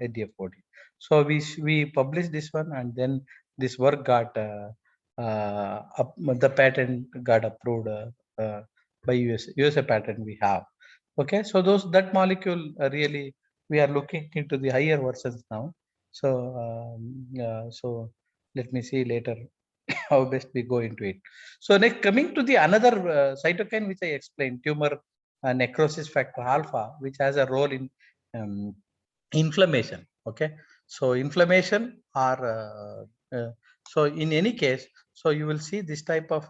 [SPEAKER 1] ADF14. So we published this one, and then this work got the patent got approved by USA patent we have. Okay, so that molecule really we are looking into the higher versions now. So so let me see later how best we go into it. So next, coming to the another cytokine which I explained, tumor necrosis factor alpha, which has a role in um, inflammation. Okay, so inflammation or so in any case, so you will see this type of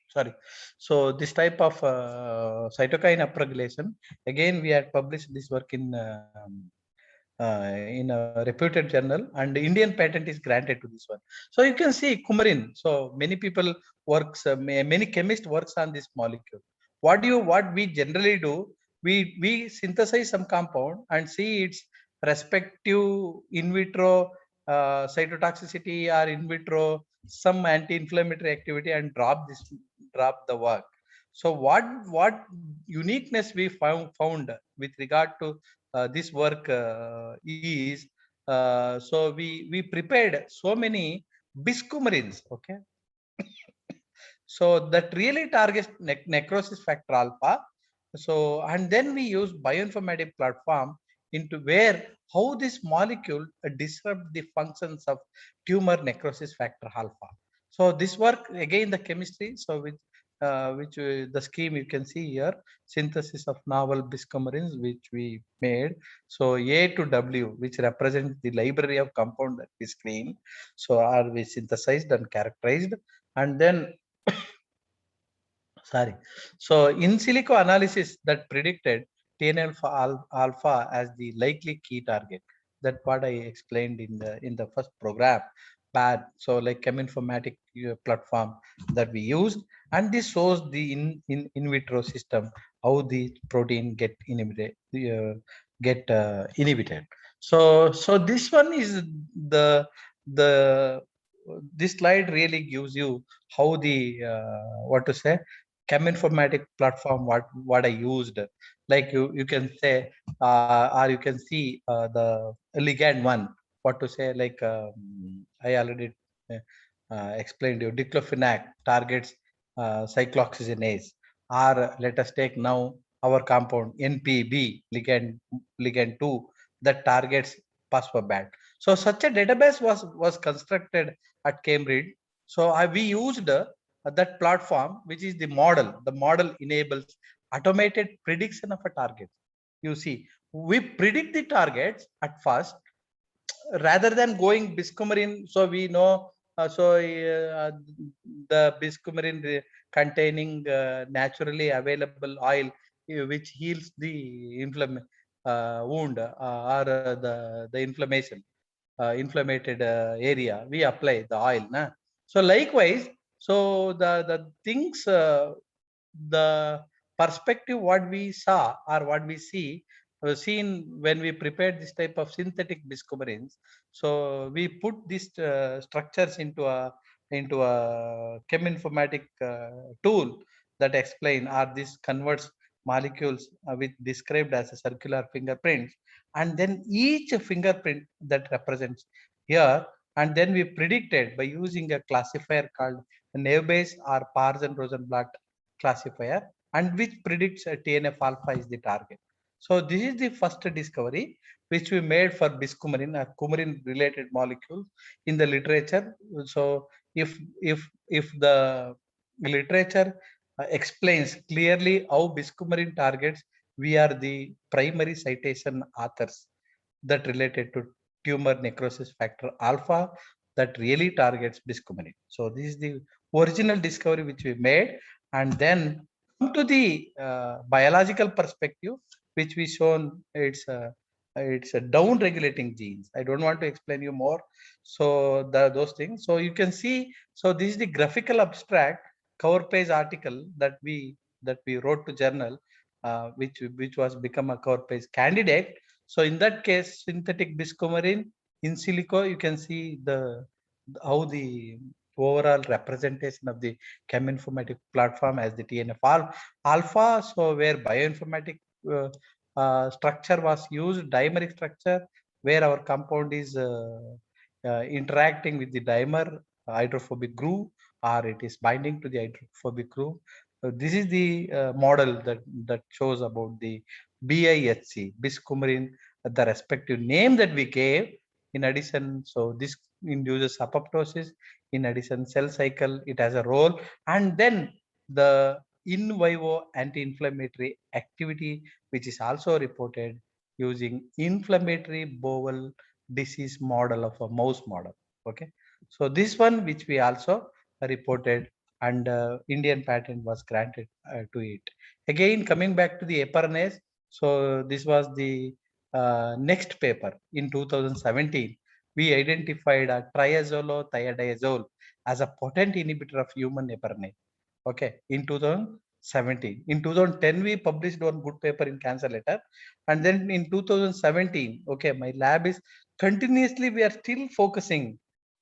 [SPEAKER 1] Sorry. So this type of cytokine upregulation, again, we had published this work in a reputed journal, and the Indian patent is granted to this one. So you can see coumarin. So many people works, many chemists works on this molecule. What we generally do, we synthesize some compound and see its respective in vitro cytotoxicity or in vitro some anti-inflammatory activity and drop the work. So what uniqueness we found with regard to this work is, so we prepared so many biscumarins, okay, so that really targets necrosis factor alpha. So and then we use bioinformatic platform into where how this molecule disrupt the functions of tumor necrosis factor alpha. So this work again the chemistry, so which the scheme you can see here, synthesis of novel biscumarins which we made. So A to W, which represents the library of compound that we screen, so are we synthesized and characterized, and then sorry. So in silico analysis that predicted alpha as the likely key target. That what I explained in the first program. Bad. So like cheminformatic platform that we used, and this shows the in vitro system how the protein get inhibited. So this one is the the this slide really gives you how the what to say cheminformatic platform what I used, like you can say, or you can see the ligand one, what to say, like I already explained you diclofenac targets cyclooxygenase, or let us take now our compound npb ligand 2 that targets phosphobat. So such a database was constructed at Cambridge. So we used that platform, which is the model. The model enables automated prediction of a target. You see, we predict the targets at first rather than going biscumarin. So we know, the biscumarin containing naturally available oil, which heals the wound, or the inflammation, inflamed area, we apply the oil na? So likewise, so the things, the perspective what we saw or what we see seen when we prepared this type of synthetic biscumarins. So we put these structures into a cheminformatic tool that explain, or this converts molecules with described as a circular fingerprints, and then each fingerprint that represents here, and then we predicted by using a classifier called naive Bayes or Parson Rosenblatt classifier, and which predicts a TNF alpha is the target. So this is the first discovery which we made for biscumarin or coumarin related molecules in the literature. So if the literature explains clearly how biscumarin targets, we are the primary citation authors that related to tumor necrosis factor alpha that really targets biscumarin. So this is the original discovery which we made, and then come to the biological perspective, which we shown it's a down regulating genes. I don't want to explain you more. So those things. So you can see. So this is the graphical abstract cover page article that we wrote to journal, which was become a cover page candidate. So in that case, synthetic biscumarin in silico, you can see how the overall representation of the cheminformatic platform as the TNF alpha. So where bioinformatic structure was used, dimeric structure, where our compound is interacting with the dimer hydrophobic groove, or it is binding to the hydrophobic groove. This is the model that shows about the BIHC, biscumarin, the respective name that we gave. In addition, so this induces apoptosis. In addition, cell cycle, it has a role. And then the in vivo anti-inflammatory activity, which is also reported using inflammatory bowel disease model of a mouse model. Okay. So this one, which we also reported and Indian patent was granted to it. Again, coming back to the Epernase, so this was the next paper in 2017. We identified a triazolothiazole as a potent inhibitor of human Epernase. Okay, in 2017. In 2010, we published one good paper in Cancer Letter, and then in 2017, okay, my lab is continuously, we are still focusing.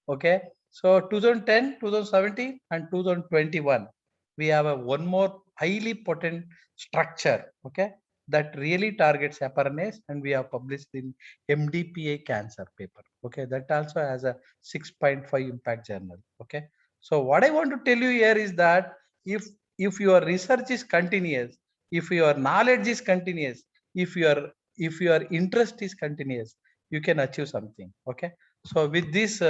[SPEAKER 1] Okay, so 2010, 2017, and 2021, we have a one more highly potent structure, okay, that really targets Epernase, and we have published in MDPA cancer paper. Okay, that also has a 6.5 impact journal. Okay, so what I want to tell you here is that if your research is continuous, if your knowledge is continuous, if your interest is continuous, you can achieve something. Okay, so with this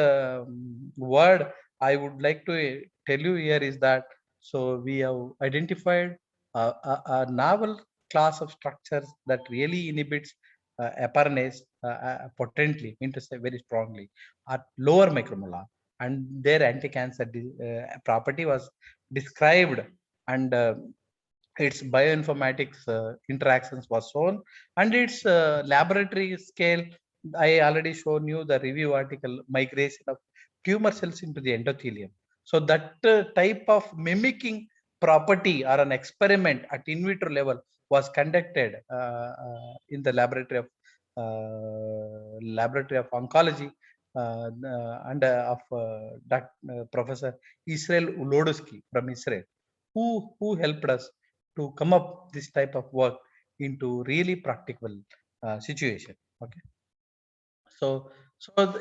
[SPEAKER 1] word, I would like to tell you here is that, so we have identified a novel class of structures that really inhibits Epernase potently, mean to say very strongly, at lower micromolar, and their anti-cancer property was described, and its bioinformatics interactions was shown, and its laboratory scale. I already shown you the review article, migration of tumor cells into the endothelium. So that type of mimicking property or an experiment at in vitro level was conducted in the laboratory of oncology and of Professor Israel Ulodowski from Israel, who helped us to come up this type of work into really practical situation. Okay, so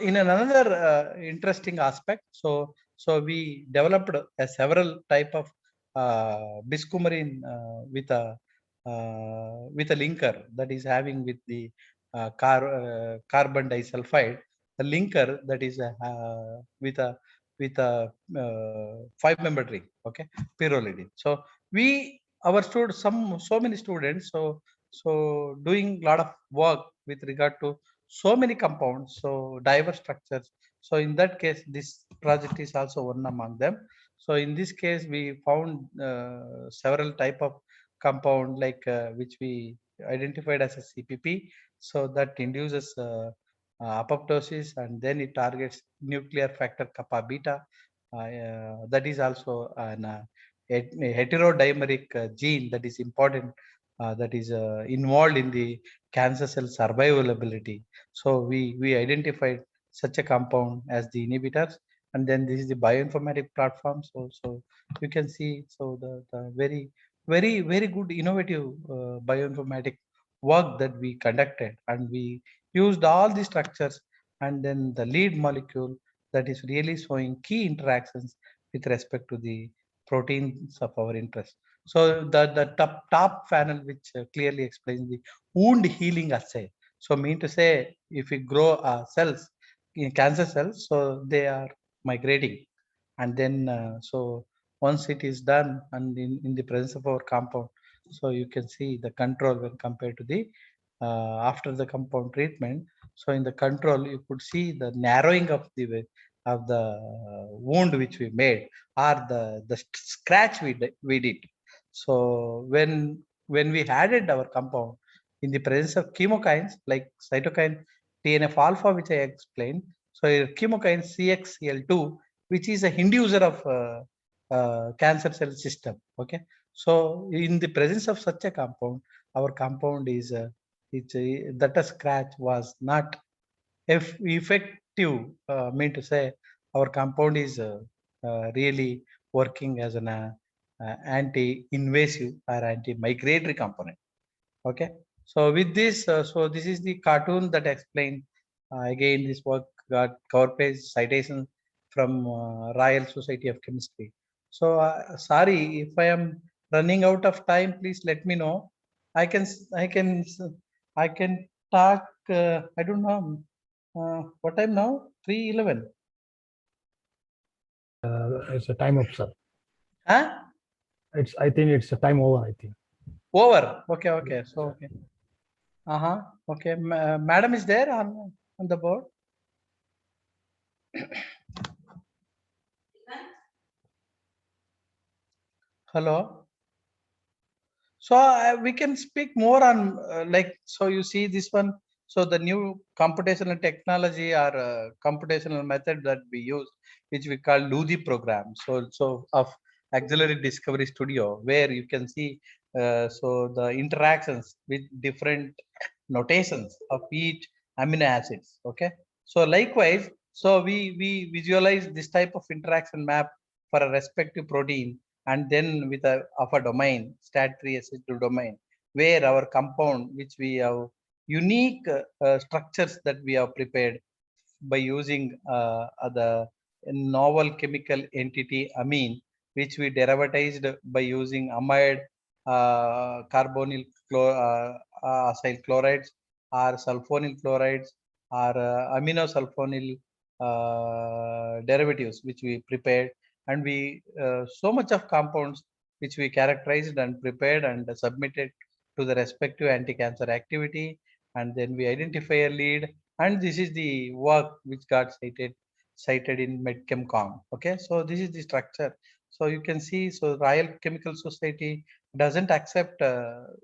[SPEAKER 1] in another interesting aspect, so we developed a several type of biscumarin with a linker that is having with the carbon disulfide, the linker that is with a 5-member ring. Okay, pyrrolidine. So we our so many students, so doing a lot of work with regard to so many compounds, so diverse structures. So in that case, this project is also one among them. So in this case, we found several type of compound, like which we identified as a CPP, so that induces apoptosis, and then it targets nuclear factor kappa beta. That is also a heterodimeric gene that is important, that is involved in the cancer cell survivability. So we identified such a compound as the inhibitors, and then this is the bioinformatic platform. So you can see, so the very good innovative bioinformatic work that we conducted, and we used all the structures, and then the lead molecule that is really showing key interactions with respect to the proteins of our interest. So the top panel, which clearly explains the wound healing assay. So mean to say, if we grow cells, in cancer cells, so they are migrating, and then so once it is done, and in the presence of our compound, so you can see the control when compared to the after the compound treatment. So in the control, you could see the narrowing of the wound which we made, or the scratch we did. So when we added our compound in the presence of chemokines like cytokine TNF alpha, which I explained, so chemokine CXCL2, which is a inducer of cancer cell system. Okay, so in the presence of such a compound, our compound is that a scratch was not effective. Mean to say, our compound is really working as an anti-invasive or anti-migratory component. Okay, so with this, so this is the cartoon that explained again, this work got cover page citation from Royal Society of Chemistry. So sorry if I am running out of time, please let me know. I can i can i can talk. I don't know what time now, 3:11.
[SPEAKER 2] It's a time up, sir.
[SPEAKER 1] Huh?
[SPEAKER 2] I think it's a time over, I think.
[SPEAKER 1] Over. Okay, so okay. Okay, madam is there on the board. Hello. So we can speak more on so you see this one. So the new computational technology or computational method that we use, which we call LUDI program. So of Auxiliary Discovery Studio, where you can see so the interactions with different notations of each amino acids. Okay. So likewise, so we visualize this type of interaction map for a respective protein, and then with a of a domain stat3 SH2 domain, where our compound which we have unique structures that we have prepared by using the novel chemical entity amine, which we derivatized by using amide carbonyl acyl chlorides or sulfonyl chlorides or aminosulfonyl derivatives, which we prepared, and we so much of compounds which we characterized and prepared and submitted to the respective anti-cancer activity, and then we identify a lead, and this is the work which got cited in medchemcom. Okay, so this is the structure. So you can see, so Royal Chemical Society doesn't accept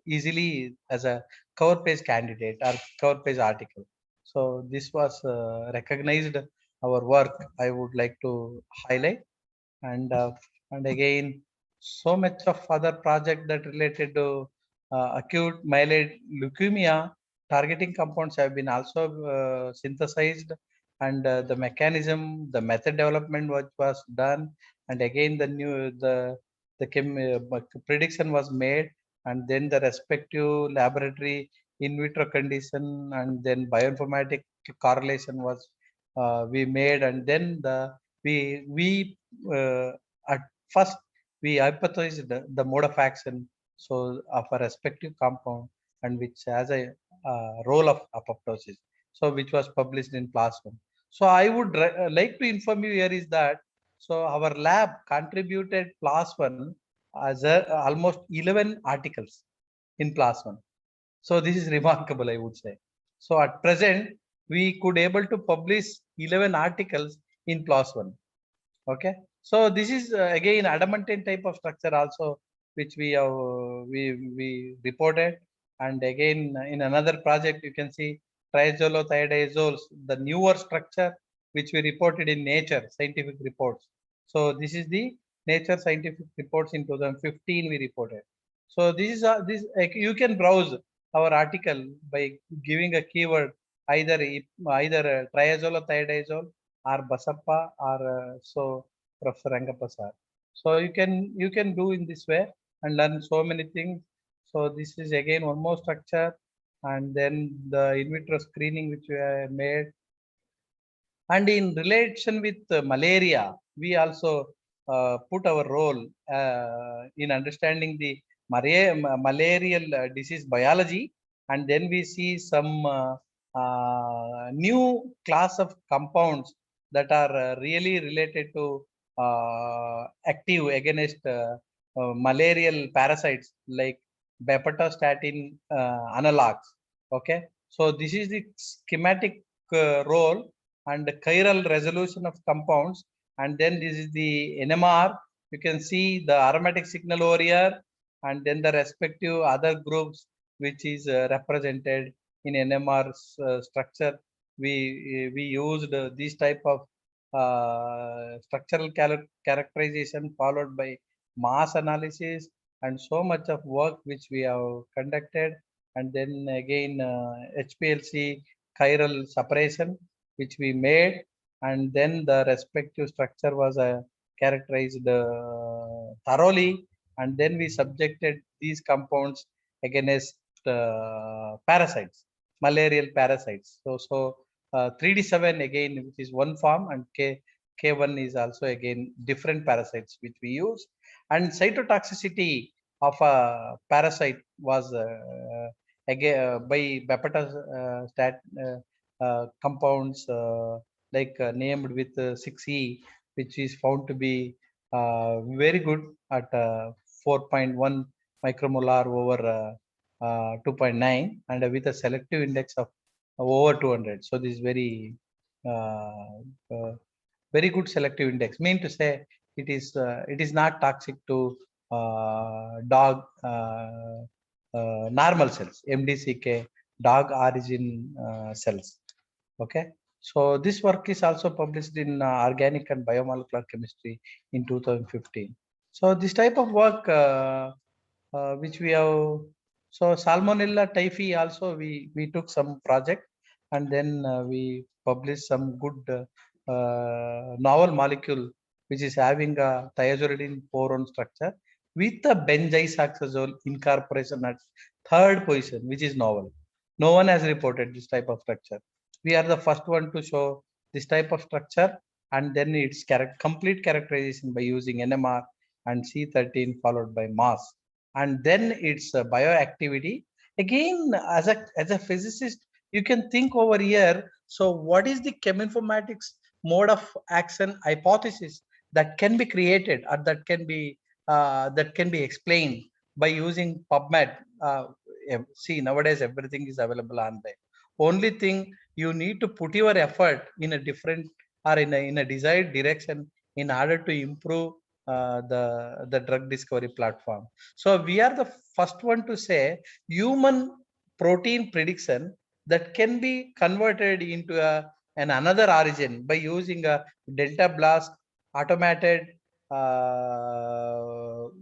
[SPEAKER 1] easily as a cover page candidate or cover page article. So this was recognized our work, I would like to highlight. And uh, and again, so much of other project that related to acute myeloid leukemia targeting compounds have been also synthesized, and the mechanism, the method development what was done, and again prediction was made, and then the respective laboratory in vitro condition and then bioinformatic correlation was we made, and then we at first we hypothesized the mode of action so of a respective compound, and which has a role of apoptosis, so which was published in PLAS One. So I would like to inform you here is that so our lab contributed PLAS One as almost 11 articles in PLAS One. So this is remarkable, I would say. So at present we could able to publish 11 articles in PLAS One. Okay, so this is again adamantine type of structure also, which we have we reported. And again, in another project you can see triazolothiazoles, the newer structure which we reported in Nature scientific reports. So this is the Nature scientific reports in 2015 we reported. So this is you can browse our article by giving a keyword either triazolothiazole or Basappa or Professor Rangappa sir. So you can do in this way and learn so many things. So this is again one more structure, and then the in vitro screening which we have made. And in relation with malaria, we also put our role in understanding the malarial disease biology, and then we see some new class of compounds that are really related to active against malarial parasites like bepatostatin analogs. Okay, so this is the schematic role and chiral resolution of compounds, and then this is the NMR. You can see the aromatic signal over here, and then the respective other groups which is represented in NMR structure. We used these type of structural characterization followed by mass analysis, and so much of work which we have conducted. And then again HPLC chiral separation which we made, and then the respective structure was characterized thoroughly, and then we subjected these compounds against parasites, malarial parasites. So 3D7 again, which is one form, and K1 is also again different parasites which we use. And cytotoxicity of a parasite was again by bepatostat compounds named with 6E, which is found to be very good at 4.1 micromolar over 2.9, and with a selective index of over 200. So this is uh, uh, very good selective index. Mean to say it is not toxic to dog normal cells, MDCK, dog origin cells. Okay, so this work is also published in Organic and Biomolecular Chemistry in 2015. So this type of work which we have, so Salmonella typhi also we took some project, and then we published some good novel molecule which is having a thiazolinidine boron structure with the benzoisoxazole incorporation at third position, which is novel. No one has reported this type of structure. We are the first one to show this type of structure, and then its complete characterization by using NMR and C13 followed by mass, and then its bioactivity. Again, as a physicist, you can think over here. So what is the cheminformatics mode of action hypothesis that can be created, or that can be explained by using PubMed? See, nowadays everything is available online. Only thing, you need to put your effort in a different, or in a desired direction, in order to improve the drug discovery platform. So we are the first one to say human protein prediction that can be converted into an another origin by using a delta blast automated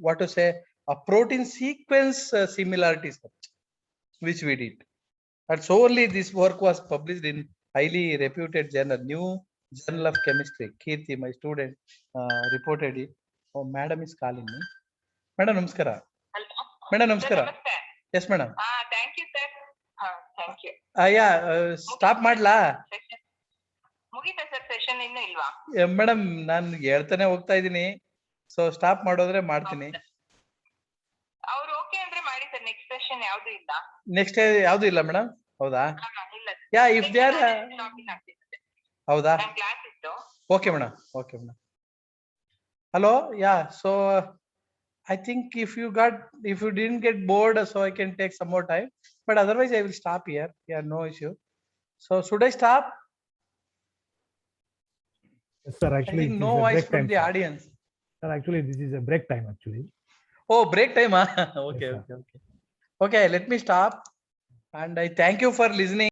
[SPEAKER 1] what to say, a protein sequence similarity search, which we did. And so only this work was published in highly reputed journal, New Journal of Chemistry. Kirti, my student, reported it. Oh, madam is calling me. Madam, namaskara.
[SPEAKER 3] Hello.
[SPEAKER 1] Madam, namaskara.
[SPEAKER 3] Namaste.
[SPEAKER 1] Yes, madam.
[SPEAKER 3] Thank you, sir. Thank you.
[SPEAKER 1] Yeah, stop ಮಾಡ್ಲಾ?
[SPEAKER 3] ಮುಗೀತಾ sir session ಇನ್ನೂ ಇಲ್ವಾ?
[SPEAKER 1] Madam, ನಾನು ಹೇಳ್ತಾನೆ ಹೋಗ್ತಾ ಇದ್ದೀನಿ. So stop ಮಾಡೋದ್ರೆ ಮಾಡ್ತೀನಿ.
[SPEAKER 3] ಅವ್ರು ಓಕೆ ಅಂದ್ರೆ ಮಾಡಿ ಸರ್. ನೆಕ್ಸ್ಟ್ ಸೆಷನ್ ಯಾವ್ದು ಇಲ್ಲ.
[SPEAKER 1] ನೆಕ್ಸ್ಟ್ ಯಾವ್ದು ಇಲ್ಲ ಮೇಡಮ್? ಹೌದಾ?
[SPEAKER 3] ಇಲ್ಲ.
[SPEAKER 1] ಯಾ, ಇಫ್ ದೇ ಆರ್, ಹೌದಾ?
[SPEAKER 3] ಕ್ಲಾಸ್ ಇತ್ತು.
[SPEAKER 1] Okay madam, okay madam. Hello, yeah, so I think if you didn't get bored, so I can take some more time, but otherwise I will stop here. Yeah, no issue. So should I stop?
[SPEAKER 2] Yes, sir, actually,
[SPEAKER 1] I think no voice from the audience.
[SPEAKER 2] Sir, actually, this is a break time, actually.
[SPEAKER 1] Oh, break time, huh? Okay,
[SPEAKER 2] Yes,
[SPEAKER 1] okay. Okay, let me stop. And I thank you for listening.